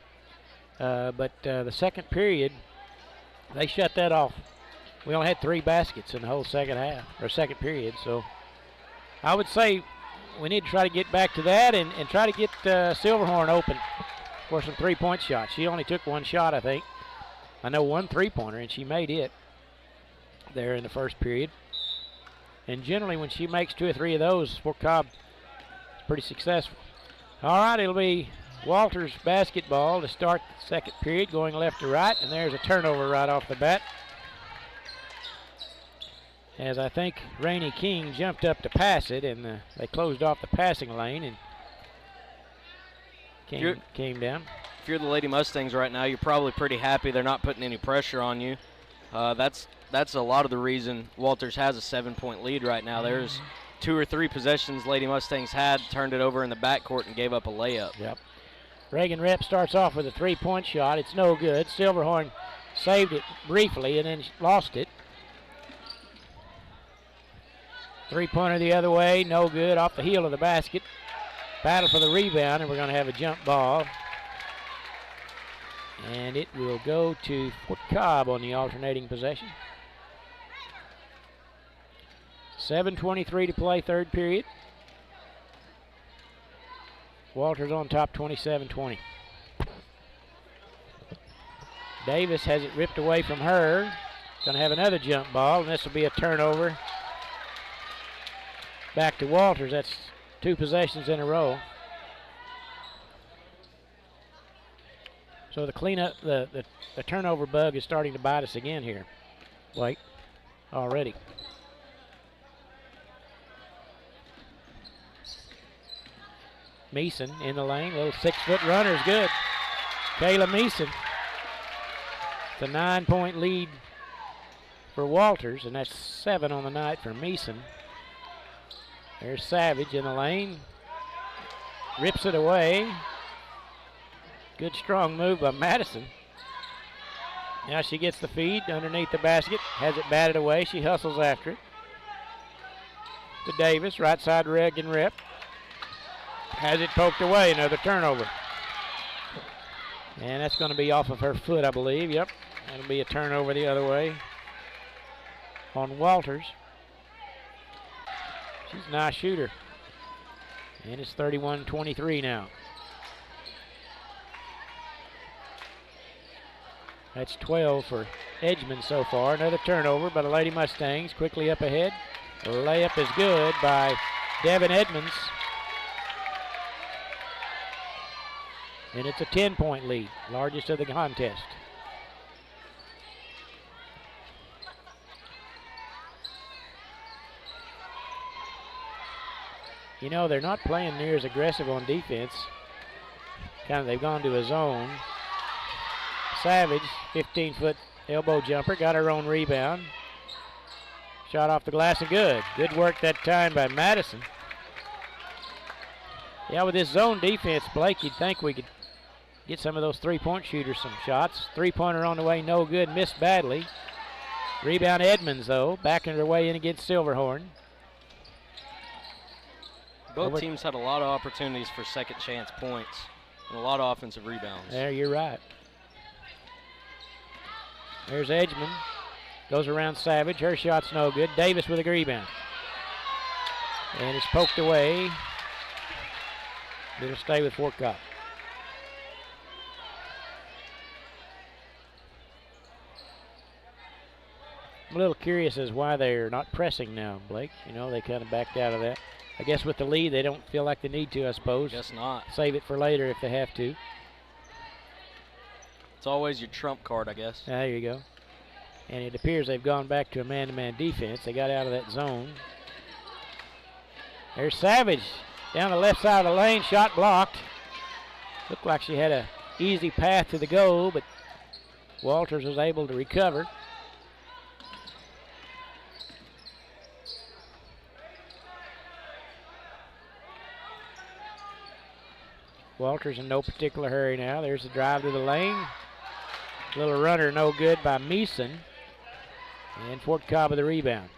but the second period, they shut that off. We only had 3 baskets in the whole second half, or second period. So I would say we need to try to get back to that and try to get Silverhorn open for some 3-point shots. She only took 1 shot, I think. I know 1 3-pointer, and she made it there in the first period. And generally, when she makes 2 or 3 of those, Fort Cobb is pretty successful. All right, it'll be Walters basketball to start the second period, going left to right, and there's a turnover right off the bat. As I think Rainey King jumped up to pass it, and they closed off the passing lane and came down. If you're the Lady Mustangs right now, you're probably pretty happy they're not putting any pressure on you. That's a lot of the reason Walters has a 7-point lead right now. There's 2 or 3 possessions Lady Mustangs had, turned it over in the backcourt and gave up a layup. Yep. Reagan Rep starts off with a 3-point shot. It's no good. Silverhorn saved it briefly and then lost it. 3-pointer the other way, no good, off the heel of the basket. Battle for the rebound, and we're going to have a jump ball. And it will go to Fort Cobb on the alternating possession. 7:23 to play, third period. Walters on top, 27-20. Davis has it ripped away from her. Going to have another jump ball, and this will be a turnover. Back to Walters. That's 2 possessions in a row. So the cleanup, the turnover bug is starting to bite us again here, Blake, already. Meeson in the lane, little 6-foot runner is good. Kayla Meeson. It's a 9-point lead for Walters, and that's 7 on the night for Meeson. There's Savage in the lane. Rips it away. Good strong move by Madison. Now she gets the feed underneath the basket. Has it batted away. She hustles after it. To Davis, right side Reagan Rep. Has it poked away. Another turnover. And that's going to be off of her foot, I believe. Yep. That'll be a turnover the other way on Walters. She's a nice shooter. And it's 31-23 now. That's 12 for Edgemond so far. Another turnover by the Lady Mustangs. Quickly up ahead. The layup is good by Devin Edmonds. And it's a 10-point lead, largest of the contest. You know, they're not playing near as aggressive on defense. They've gone to a zone. Savage, 15-foot elbow jumper, got her own rebound. Shot off the glass and good. Good work that time by Madison. Yeah, with this zone defense, Blake, you'd think we could get some of those 3-point shooters some shots. 3-pointer on the way, no good, missed badly. Rebound Edmonds, though, backing her way in against Silverhorn. Both teams had a lot of opportunities for second chance points and a lot of offensive rebounds. There, you're right. There's Edgemond. Goes around Savage. Her shot's no good. Davis with a rebound. And it's poked away. It'll stay with Fort Cobb. I'm a little curious as why they're not pressing now, Blake. You know, they kind of backed out of that. I guess with the lead, they don't feel like they need to, I suppose. Guess not. Save it for later if they have to. It's always your trump card, I guess. There you go. And it appears they've gone back to a man-to-man defense. They got out of that zone. There's Savage down the left side of the lane, shot blocked. Looked like she had an easy path to the goal, but Walters was able to recover. Walters in no particular hurry now. There's the drive to the lane. Little runner, no good by Meeson. And Fort Cobb with the rebound.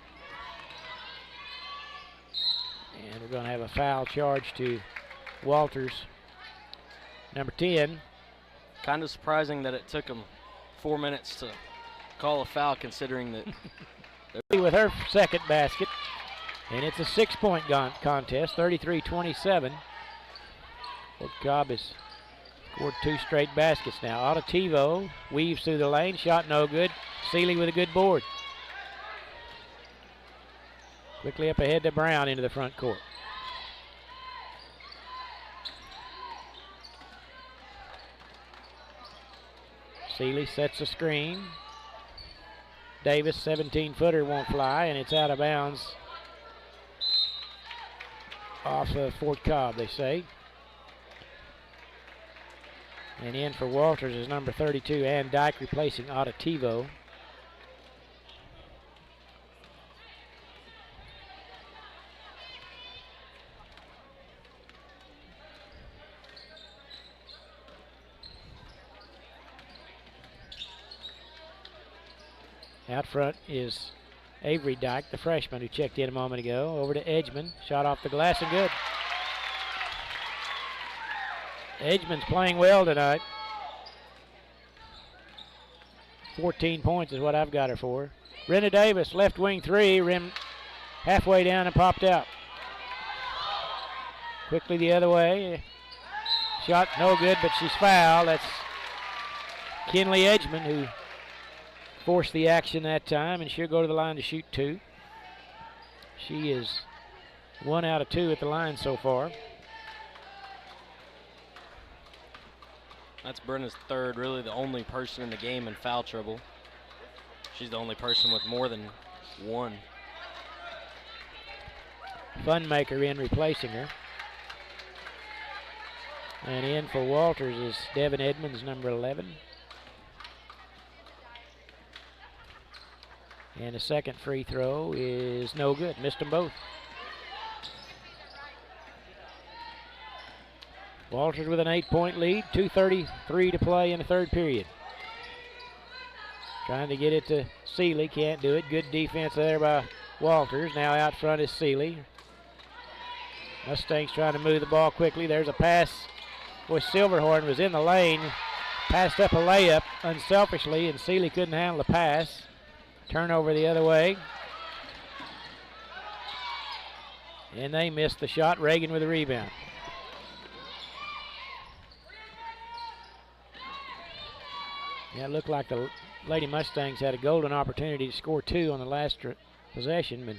And we're going to have a foul charge to Walters, number 10. Kind of surprising that it took them 4 minutes to call a foul, considering that. With her second basket. And it's a 6-point contest, 33-27. Fort Cobb has scored 2 straight baskets now. Auditivo weaves through the lane, shot no good. Seeley with a good board. Quickly up ahead to Brown into the front court. Seeley sets a screen. Davis, 17-footer, won't fly, and it's out of bounds off of Fort Cobb, they say. And in for Walters is number 32, Ann Dyke, replacing Auditivo. Out front is Avery Dyke, the freshman who checked in a moment ago. Over to Edgman, shot off the glass and good. Edgman's playing well tonight. 14 points is what I've got her for. Brenna Davis, left wing 3, rim halfway down and popped out. Quickly the other way. Shot no good, but she's fouled. That's Kinley Edgman who forced the action that time, and she'll go to the line to shoot 2. She is 1 out of 2 at the line so far. That's Brenna's third, really the only person in the game in foul trouble. She's the only person with more than 1. Funmaker in replacing her. And in for Walters is Devin Edmonds, number 11. And the second free throw is no good. Missed them both. Walters with an 8-point lead. 2:33 to play in the third period. Trying to get it to Seeley. Can't do it. Good defense there by Walters. Now out front is Seeley. Mustangs trying to move the ball quickly. There's a pass. Boy, Silverhorn was in the lane. Passed up a layup unselfishly, and Seeley couldn't handle the pass. Turnover the other way. And they missed the shot. Reagan with the rebound. Yeah, it looked like the Lady Mustangs had a golden opportunity to score 2 on the last possession, but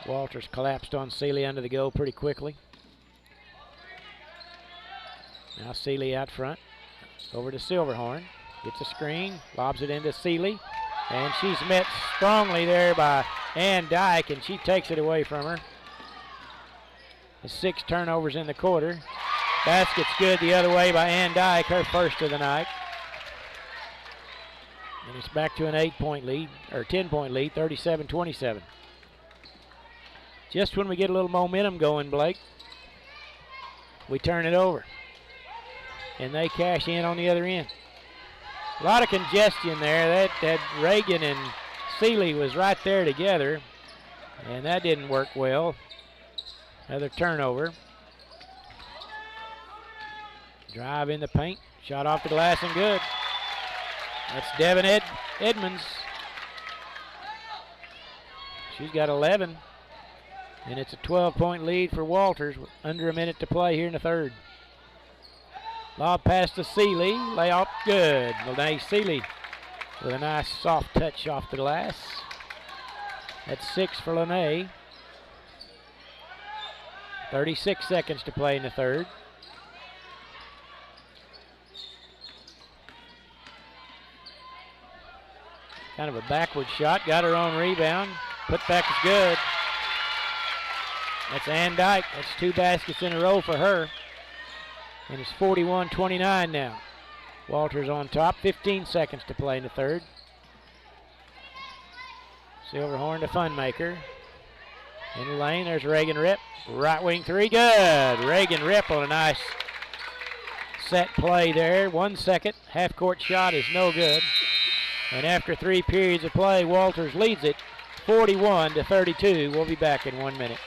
Walters collapsed on Seeley under the goal pretty quickly. Now Seeley out front. Over to Silverhorn. Gets a screen, lobs it into Seeley, and she's met strongly there by Ann Dyke, and she takes it away from her. The 6 turnovers in the quarter. Basket's good the other way by Ann Dyke, her first of the night. And it's back to an 8-point lead, or 10-point lead, 37-27. Just when we get a little momentum going, Blake, we turn it over. And they cash in on the other end. A lot of congestion there. That Reagan and Seeley was right there together, and that didn't work well. Another turnover. Drive in the paint, shot off the glass and good. That's Devin Edmonds. She's got 11, and it's a 12-point lead for Walters with under a minute to play here in the third. Lob pass to Seeley, layup good. Lene Seeley with a nice soft touch off the glass. That's 6 for Lene. 36 seconds to play in the third. Kind of a backward shot. Got her own rebound. Put back is good. That's Ann Dyke. That's 2 baskets in a row for her. And it's 41-29 now. Walters on top. 15 seconds to play in the third. Silverhorn to Funmaker. In the lane, there's Reagan Ripp. Right wing three, good. Reagan Ripp on a nice set play there. 1 second. Half court shot is no good. And after 3 periods of play, Walters leads it 41-32. We'll be back in 1 minute.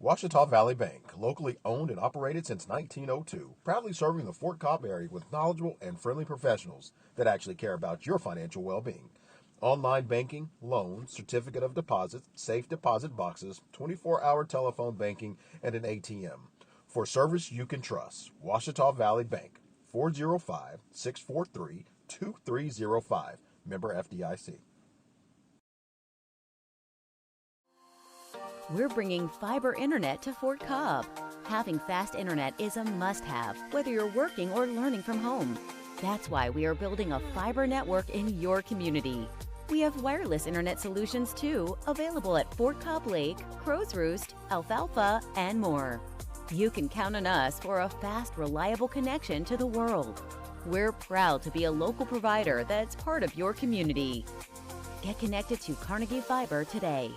Ouachita Valley Bank, locally owned and operated since 1902, proudly serving the Fort Cobb area with knowledgeable and friendly professionals that actually care about your financial well-being. Online banking, loans, certificate of deposit, safe deposit boxes, 24-hour telephone banking, and an ATM. For service you can trust, Ouachita Valley Bank, 405-643-2305, member FDIC. We're bringing fiber internet to Fort Cobb. Having fast internet is a must-have, whether you're working or learning from home. That's why we are building a fiber network in your community. We have wireless internet solutions too, available at Fort Cobb Lake, Crow's Roost, Alfalfa, and more. You can count on us for a fast, reliable connection to the world. We're proud to be a local provider that's part of your community. Get connected to Carnegie Fiber today.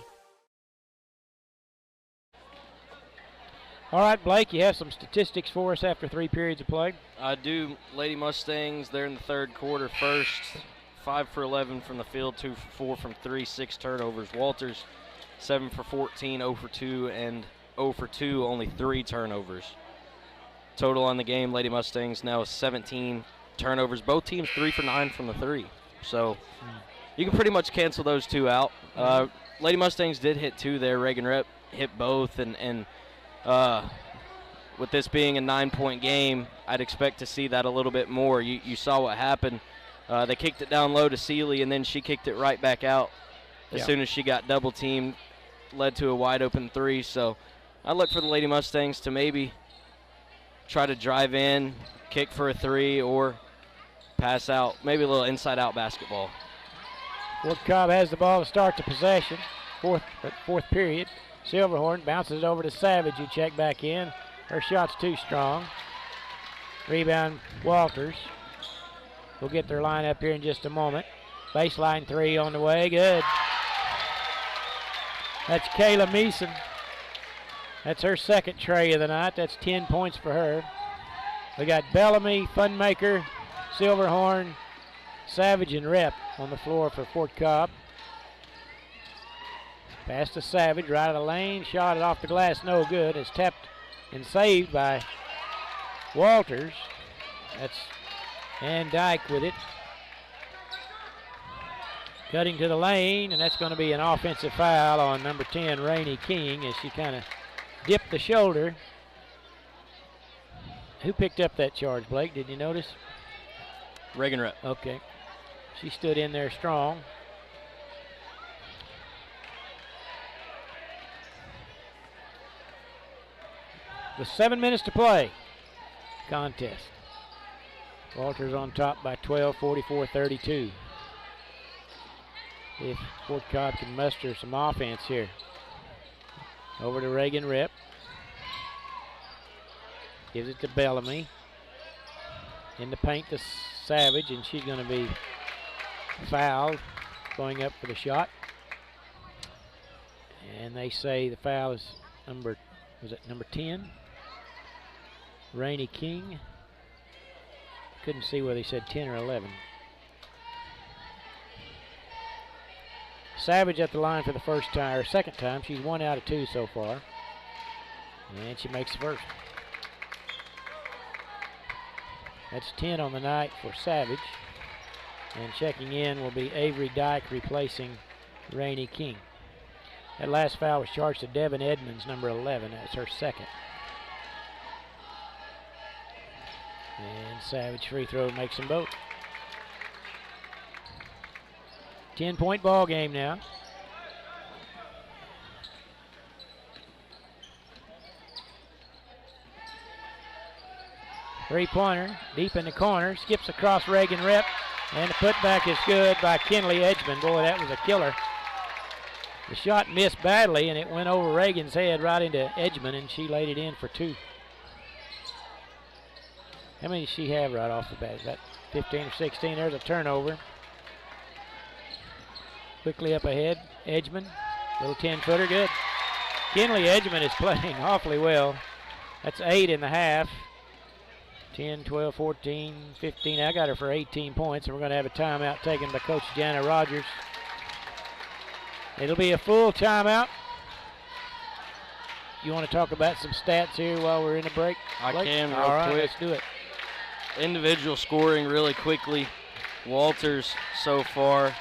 All right, Blake, you have some statistics for us after 3 periods of play? I do. Lady Mustangs, they're in the third quarter first. 5 for 11 from the field, 2 for 4 from 3, 6 turnovers. Walters, 7 for 14, 0 for 2, and 0 for 2, only 3 turnovers. Total on the game, Lady Mustangs now 17 turnovers. Both teams 3 for 9 from the 3. So you can pretty much cancel those 2 out. Lady Mustangs did hit 2 there. Reagan Rep hit both, and with this being a 9-point game, I'd expect to see that a little bit more. You saw what happened. They kicked it down low to Seeley, and then she kicked it right back out as soon as she got double-teamed, led to a wide-open 3. So I look for the Lady Mustangs to maybe try to drive in, kick for a 3, or pass out, maybe a little inside-out basketball. Fort Cobb has the ball to start the possession. Fourth period. Silverhorn bounces it over to Savage, who checked back in. Her shot's too strong. Rebound, Walters. We'll get their line up here in just a moment. Baseline 3 on the way, good. That's Kayla Meeson. That's her second tray of the night. That's 10 points for her. We got Bellamy, Funmaker, Silverhorn, Savage, and Rep on the floor for Fort Cobb. Pass to Savage, right of the lane, shot it off the glass, no good. It's tapped and saved by Walters. That's Ann Dyke with it. Cutting to the lane, and that's going to be an offensive foul on number 10, Rainey King, as she kind of dipped the shoulder. Who picked up that charge, Blake? Did you notice? Reagan Rep. Okay. She stood in there strong. With 7 minutes to play, contest. Walters on top by 12, 44-32. If Fort Cobb can muster some offense here. Over to Reagan Rip. Gives it to Bellamy. In the paint to Savage, and she's going to be fouled going up for the shot. And they say the foul is number 10? Rainey King. Couldn't see whether he said 10 or 11. Savage at the line for the first time, or second time. She's 1 out of 2 so far. And she makes the first. That's 10 on the night for Savage. And checking in will be Avery Dyke replacing Rainey King. That last foul was charged to Devin Edmonds, number 11. That's her second. And Savage free throw makes them both. 10-point ball game now. Three-pointer, deep in the corner, skips across Reagan Rep, and the putback is good by Kinley Edgman. Boy, that was a killer. The shot missed badly, and it went over Reagan's head right into Edgman, and she laid it in for two. How many does she have right off the bat? About 15 or 16. There's a turnover. Quickly up ahead, Edgman, little 10-footer, good. Kinley Edgman is playing awfully well. That's 8 in the half. 10, 12, 14, 15. I got her for 18 points, and we're going to have a timeout taken by Coach Jana Rogers. It'll be a full timeout. You want to talk about some stats here while we're in the break? I can real All right, quick. let's do it. Individual scoring really quickly. Walters so far.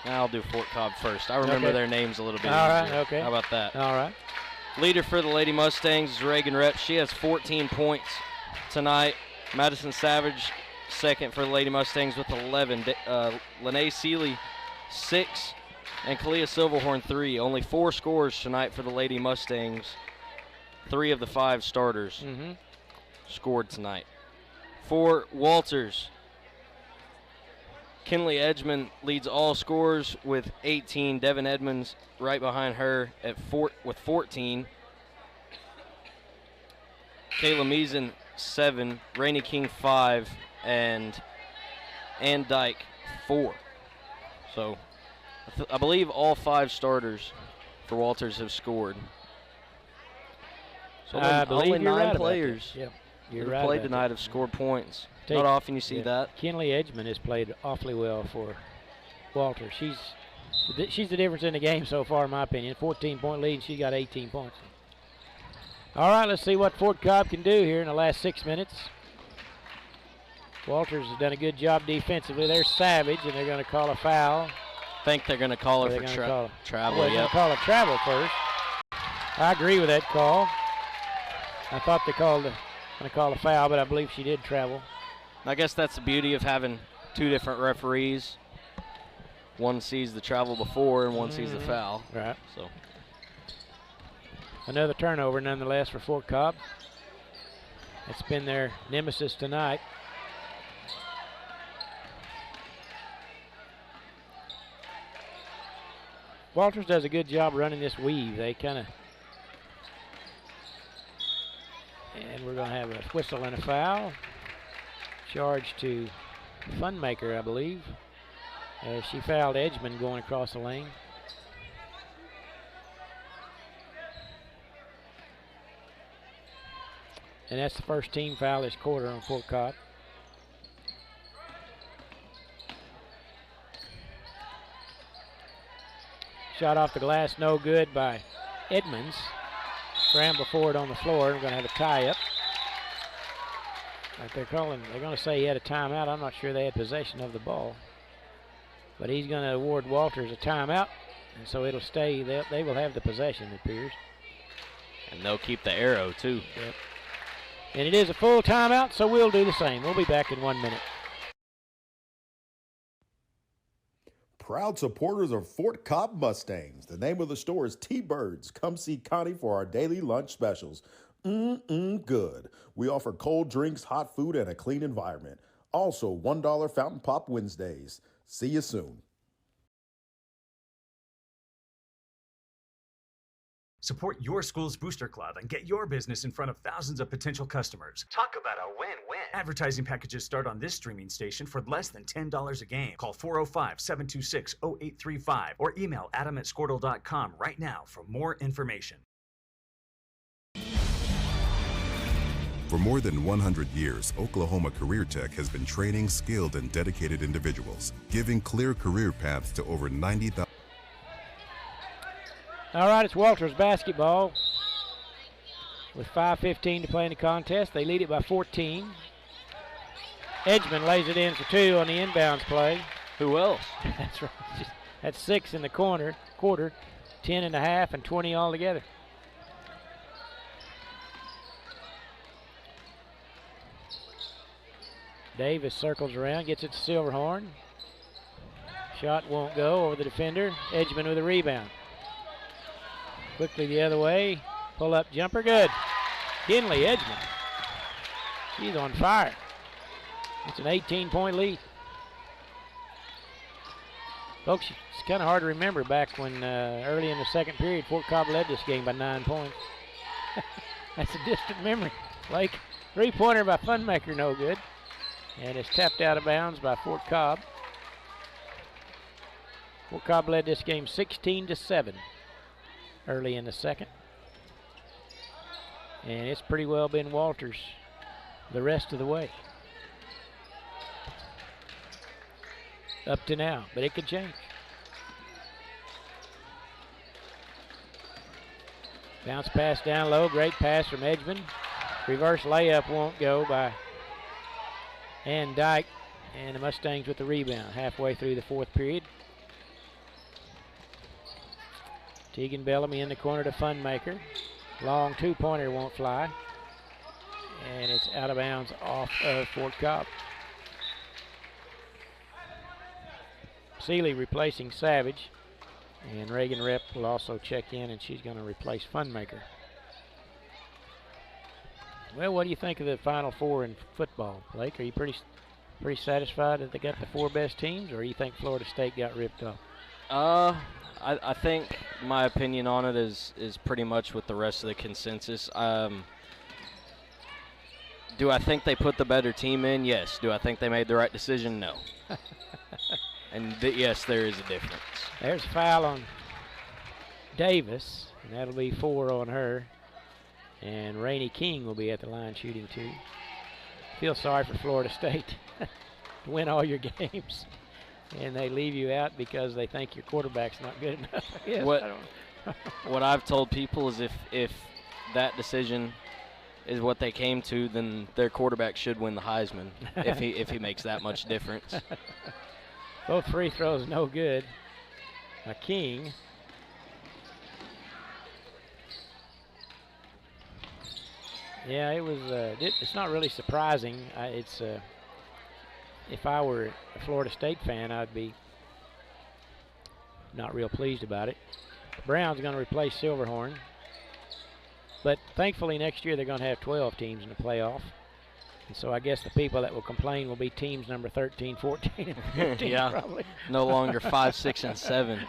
Now I'll do Fort Cobb first. I remember their names a little bit All easier. right, okay. How about that? All right. Leader for the Lady Mustangs is Reagan Rep. She has 14 points tonight. Madison Savage, second for the Lady Mustangs with 11. Lene Seeley, 6. And Kalia Silverhorn, 3. Only 4 scores tonight for the Lady Mustangs. 3 of the 5 starters scored tonight. For Walters, Kinley Edgman leads all scorers with 18. Devin Edmonds right behind her with 14. Kayla Meason, 7. Rainey King, 5. And Ann Dyke, 4. So I believe all 5 starters for Walters have scored. So only 9 players You're that right have played about tonight that. have scored points. Not often you see that. Kinley Edgman has played awfully well for Walter. She's the difference in the game so far, in my opinion. 14-point lead, and she got 18 points. All right, let's see what Fort Cobb can do here in the last 6 minutes. Walters has done a good job defensively. There's Savage, and they're going to call a foul. I think they're going to call her for travel. They're going to call a travel first. I agree with that call. I thought they going to call a foul, but I believe she did travel. I guess that's the beauty of having 2 different referees. One sees the travel before and one sees the foul. Right. So another turnover nonetheless for Fort Cobb. It's been their nemesis tonight. Walters does a good job running this weave. They kind of, and we're going to have a whistle and a foul. Charge to Funmaker, I believe. She fouled Edgman going across the lane. And that's the first team foul this quarter on Fort Cobb. Shot off the glass, no good by Edmonds. Scramble forward on the floor. We're going to have a tie-up. Like they're going to say he had a timeout. I'm not sure they had possession of the ball. But he's going to award Walters a timeout, and so it'll stay. They will have the possession, it appears. And they'll keep the arrow, too. Yep. And it is a full timeout, so we'll do the same. We'll be back in 1 minute. Proud supporters of Fort Cobb Mustangs. The name of the store is T-Birds. Come see Connie for our daily lunch specials. Good. We offer cold drinks, hot food, and a clean environment. Also, $1 Fountain Pop Wednesdays. See you soon. Support your school's booster club and get your business in front of thousands of potential customers. Talk about a win-win. Advertising packages start on this streaming station for less than $10 a game. Call 405-726-0835 or email adam@squirtle.com right now for more information. For more than 100 years, Oklahoma Career Tech has been training skilled and dedicated individuals, giving clear career paths to over 90,000. All right, it's Walters basketball with 5:15 to play in the contest. They lead it by 14. Edgman lays it in for 2 on the inbounds play. Who else? That's right. That's 6 in the quarter, 10 and a half, and 20 altogether. Davis circles around, gets it to Silverhorn. Shot won't go over the defender. Edgman with a rebound. Quickly the other way. Pull-up jumper, good. Kinley Edgman. She's on fire. It's an 18-point lead. Folks, it's kind of hard to remember back when early in the second period, Fort Cobb led this game by 9 points. That's a distant memory. Blake, three-pointer by Funmaker, no good. And it's tapped out of bounds by Fort Cobb. Fort Cobb led this game 16-7 early in the second. And it's pretty well been Walters the rest of the way. Up to now, but it could change. Bounce pass down low, great pass from Edgman. Reverse layup won't go by Ann Dyke, and the Mustangs with the rebound halfway through the fourth period. Tegan Bellamy in the corner to Funmaker. Long two-pointer won't fly, and it's out of bounds off of Fort Cobb. Seeley replacing Savage, and Reagan Rep will also check in, and she's going to replace Funmaker. Well, what do you think of the Final Four in football, Blake? Are you pretty satisfied that they got the 4 best teams, or do you think Florida State got ripped off? I think my opinion on it is pretty much with the rest of the consensus. Do I think they put the better team in? Yes. Do I think they made the right decision? No. And yes, there is a difference. There's a foul on Davis, and that'll be 4 on her. And Rainey King will be at the line shooting 2. Feel sorry for Florida State to win all your games, and they leave you out because they think your quarterback's not good enough. Yes, what I've told people is if that decision is what they came to, then their quarterback should win the Heisman if he makes that much difference. Both free throws no good. King. Yeah, it was. It's not really surprising. If I were a Florida State fan, I'd be not real pleased about it. Brown's going to replace Silverhorn, but thankfully next year they're going to have 12 teams in the playoff. And so I guess the people that will complain will be teams number 13, 14, and 15 yeah, probably. No longer 5, 6, and 7.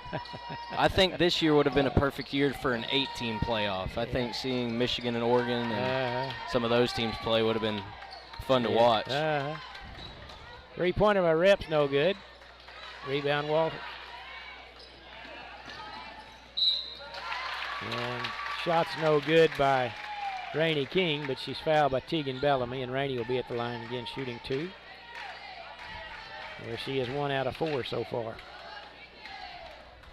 I think this year would have been a perfect year for an 8-team playoff. I think seeing Michigan and Oregon and some of those teams play would have been fun to watch. Three-pointer by Reps, no good. Rebound Walters. And shots no good by Rainey King, but she's fouled by Tegan Bellamy, and Rainey will be at the line again shooting 2. Where she is 1 out of 4 so far.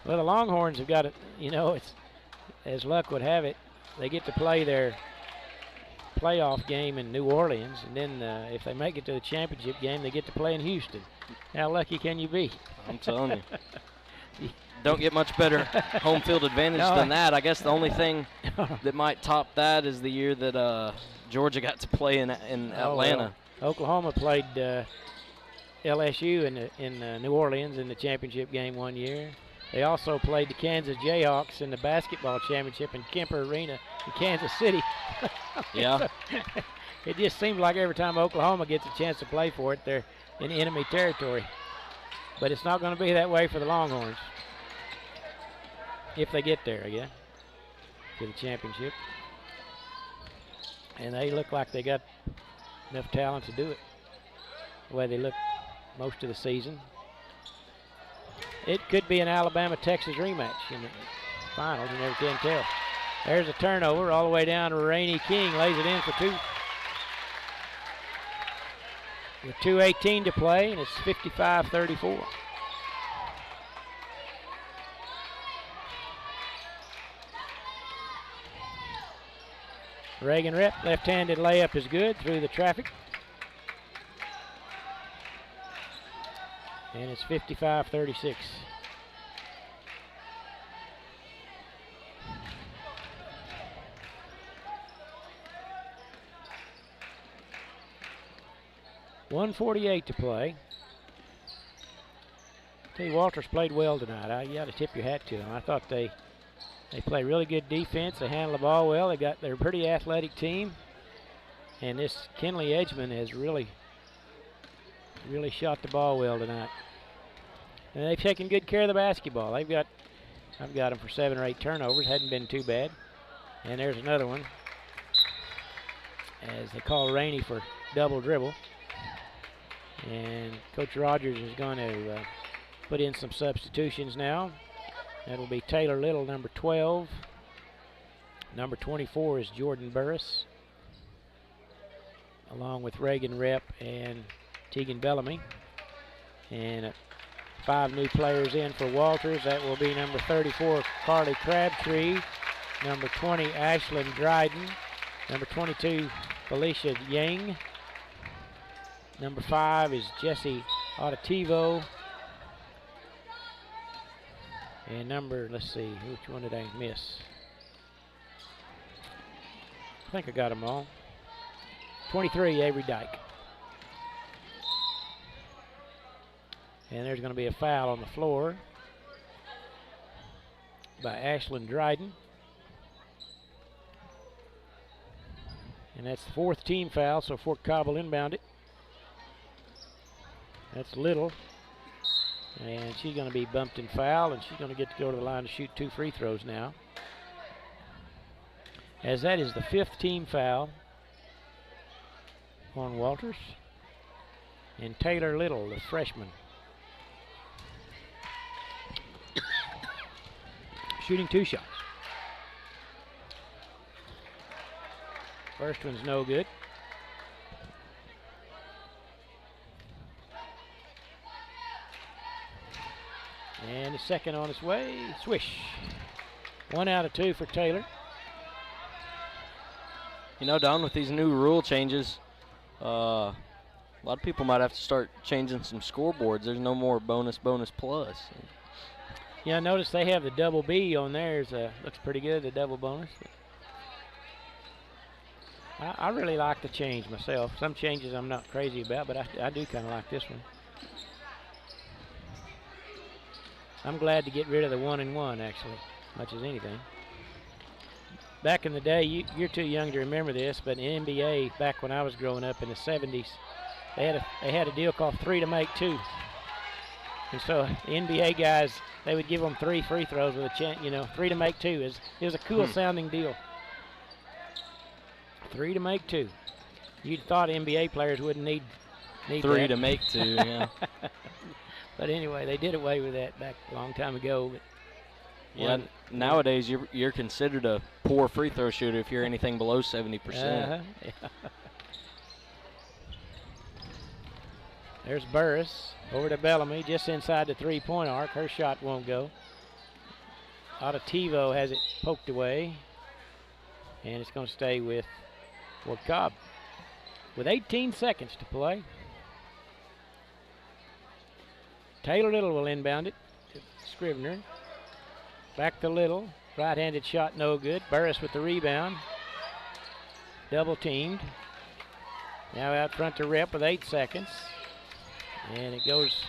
Well, the Longhorns have got it, it's as luck would have it, they get to play their playoff game in New Orleans, and then if they make it to the championship game, they get to play in Houston. How lucky can you be? I'm telling you. Don't get much better home field advantage than that. I guess the only thing that might top that is the year that Georgia got to play in Atlanta. Well, Oklahoma played LSU in New Orleans in the championship game one year. They also played the Kansas Jayhawks in the basketball championship in Kemper Arena in Kansas City. Yeah. It just seems like every time Oklahoma gets a chance to play for it, they're in enemy territory. But it's not going to be that way for the Longhorns. If they get there again to the championship. And they look like they got enough talent to do it the way they look most of the season. It could be an Alabama-Texas rematch in the finals. You never can tell. There's a turnover all the way down to Rainey King. Lays it in for 2. With 2:18 to play, and it's 55-34. Reagan Rep, left-handed layup is good through the traffic. And it's 55-36. .148 to play. Tell you, Walters played well tonight. You got to tip your hat to them. I thought they They play really good defense. They handle the ball well. They're a pretty athletic team. And this Kenley Edgeman has really shot the ball well tonight. And they've taken good care of the basketball. I've got them for 7 or 8 turnovers. Hadn't been too bad. And there's another one, as they call Rainey for double dribble. And Coach Rogers is going to put in some substitutions now. That'll be Taylor Little, number 12. Number 24 is Jordan Burris, along with Reagan Rep and Tegan Bellamy. And 5 new players in for Walters. That will be number 34, Carly Crabtree. Number 20, Ashlyn Dryden. Number 22, Felicia Yang. Number 5 is Jessie Auditivo. And let's see, which one did I miss? I think I got them all. 23, Avery Dyke. And there's going to be a foul on the floor by Ashlyn Dryden. And that's the 4th team foul, so Fort Cobb will inbound it. That's Little. And she's going to be bumped and fouled, and she's going to get to go to the line to shoot 2 free throws now. As that is the 5th team foul on Walters. And Taylor Little, the freshman, shooting 2 shots. First one's no good. And the second on its way, swish. 1 out of 2 for Taylor. You know, Don, with these new rule changes, a lot of people might have to start changing some scoreboards. There's no more bonus, plus. Yeah, I noticed they have the double B on theirs. Looks pretty good, the double bonus. I really like the change myself. Some changes I'm not crazy about, but I do kind of like this one. I'm glad to get rid of the 1-and-1, actually, much as anything. Back in the day, you're too young to remember this, but in the NBA, back when I was growing up in the 70s, they had a deal called 3 to make 2. And so the NBA guys, they would give them 3 free throws with a chance, 3 to make 2. It was a cool sounding deal. 3 to make 2. You'd thought NBA players wouldn't need 3 that. to make 2, yeah. But anyway, they did away with that back a long time ago. But yeah, nowadays you're considered a poor free throw shooter if you're anything below 70%. Yeah. There's Burris over to Bellamy, just inside the 3-point arc. Her shot won't go. Auditivo has it poked away, and it's going to stay with Fort Cobb with 18 seconds to play. Taylor Little will inbound it to Scrivener. Back to Little. Right-handed shot, no good. Burris with the rebound. Double teamed. Now out front to Rep with 8 seconds. And it goes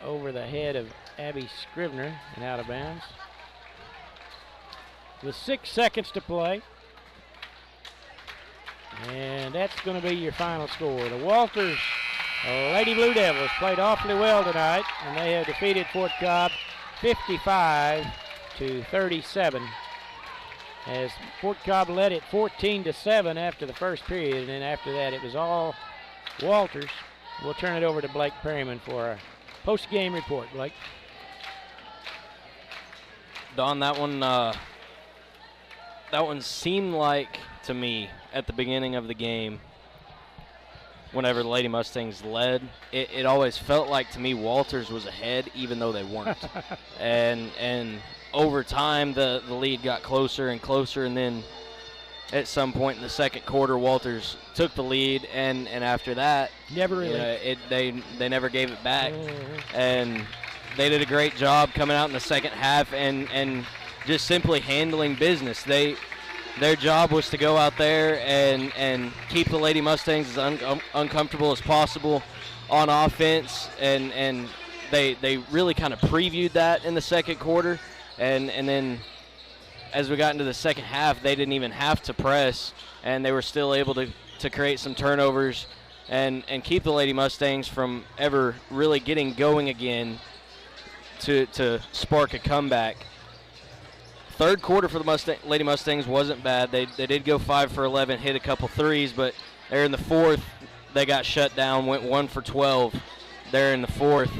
over the head of Abby Scrivener and out of bounds. With 6 seconds to play. And that's going to be your final score. The Walters Lady Blue Devils played awfully well tonight, and they have defeated Fort Cobb 55-37. As Fort Cobb led it 14-7 after the first period, and then after that it was all Walters. We'll turn it over to Blake Perryman for a post-game report. Blake. Don, that one seemed like, to me, at the beginning of the game, whenever the Lady Mustangs led, it always felt like, to me, Walters was ahead, even though they weren't. and over time, the lead got closer and closer, and then at some point in the second quarter, Walters took the lead, and after that, never really. They never gave it back. And they did a great job coming out in the second half and just simply handling business. Their job was to go out there and keep the Lady Mustangs as uncomfortable as possible on offense, and they really kind of previewed that in the second quarter, and then as we got into the second half, they didn't even have to press, and they were still able to create some turnovers and keep the Lady Mustangs from ever really getting going again to spark a comeback. Third quarter for the Lady Mustangs wasn't bad. They did go 5 for 11, hit a couple threes, but there in the fourth, they got shut down, went 1 for 12 there in the fourth.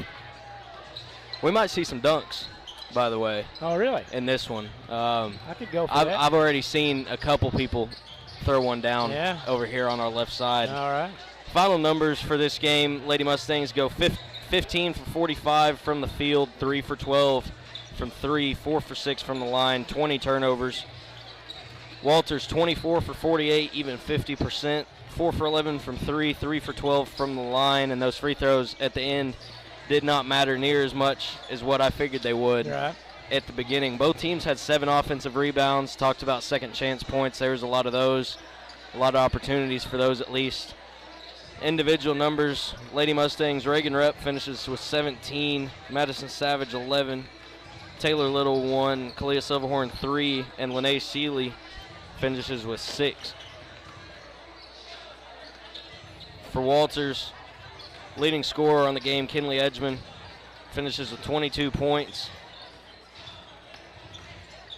We might see some dunks, by the way. Oh, really? In this one. I could go for that. I've already seen a couple people throw one down over here on our left side. All right. Final numbers for this game, Lady Mustangs go 15 for 45 from the field, 3 for 12 from 3, 4 for 6 from the line, 20 turnovers. Walters 24 for 48, even 50%, 4 for 11 from 3, 3 for 12 from the line, and those free throws at the end did not matter near as much as what I figured they would at the beginning. Both teams had 7 offensive rebounds. Talked about second chance points. There was a lot of those, a lot of opportunities for those at least. Individual numbers, Lady Mustangs, Reagan Rep finishes with 17, Madison Savage 11, Taylor Little 1, Kalia Silverhorn 3, and Lene Seeley finishes with 6. For Walters, leading scorer on the game, Kinley Edgman, finishes with 22 points.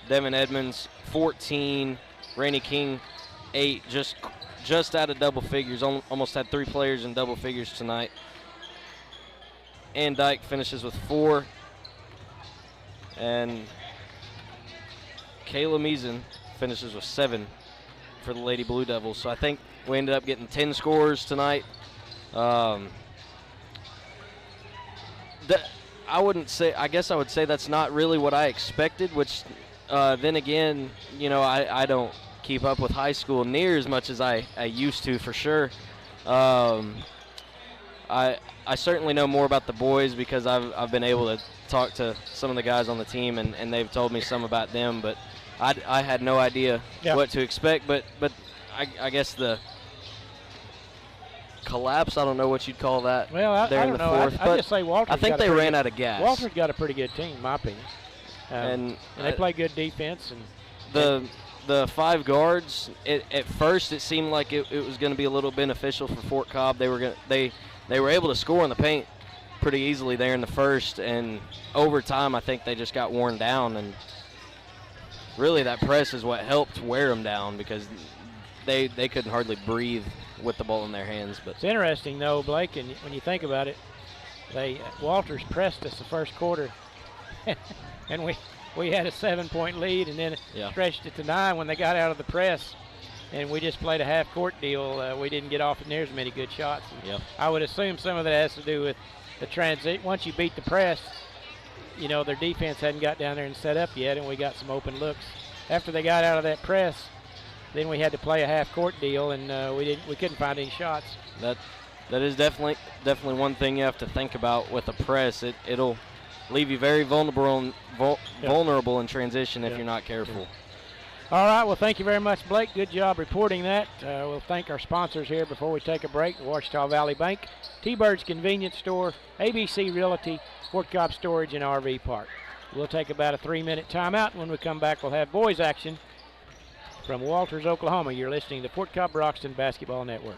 Devin Edmonds 14, Rainey King 8, just out of double figures, almost had 3 players in double figures tonight. Ann Dyke finishes with 4. And Kayla Meason finishes with 7 for the Lady Blue Devils. So I think we ended up getting 10 scores tonight. I guess I would say that's not really what I expected, which then again, you know, I don't keep up with high school near as much as I used to, for sure. I certainly know more about the boys because I've been able to talk to some of the guys on the team, and they've told me some about them, but I had no idea what to expect. But I guess the collapse, I don't know what you'd call that. Well, I don't know. I just say Walters. I think they ran out of gas. Walters got a pretty good team, in my opinion. And they play good defense. And the 5 guards, at first it seemed like it was going to be a little beneficial for Fort Cobb. They were able to score in the paint pretty easily there in the first, and over time I think they just got worn down, and really that press is what helped wear them down because they couldn't hardly breathe with the ball in their hands. But it's interesting though, Blake, and when you think about it, Walters pressed us the first quarter and we had a 7-point lead, and then stretched it to 9 when they got out of the press, and we just played a half-court deal. We didn't get off near as many good shots. I would assume some of that has to do with the transit. Once you beat the press, you know, their defense hadn't got down there and set up yet, and we got some open looks. After they got out of that press, then we had to play a half-court deal, and we couldn't find any shots. That is definitely one thing you have to think about with a press. It'll leave you very vulnerable in transition if you're not careful. All right, well, thank you very much, Blake. Good job reporting that. We'll thank our sponsors here before we take a break: Ouachita Valley Bank, T-Bird's Convenience Store, ABC Realty, Fort Cobb Storage, and RV Park. We'll take about a 3-minute timeout. When we come back, we'll have boys action from Walters, Oklahoma. You're listening to Fort Cobb Broxton Basketball Network.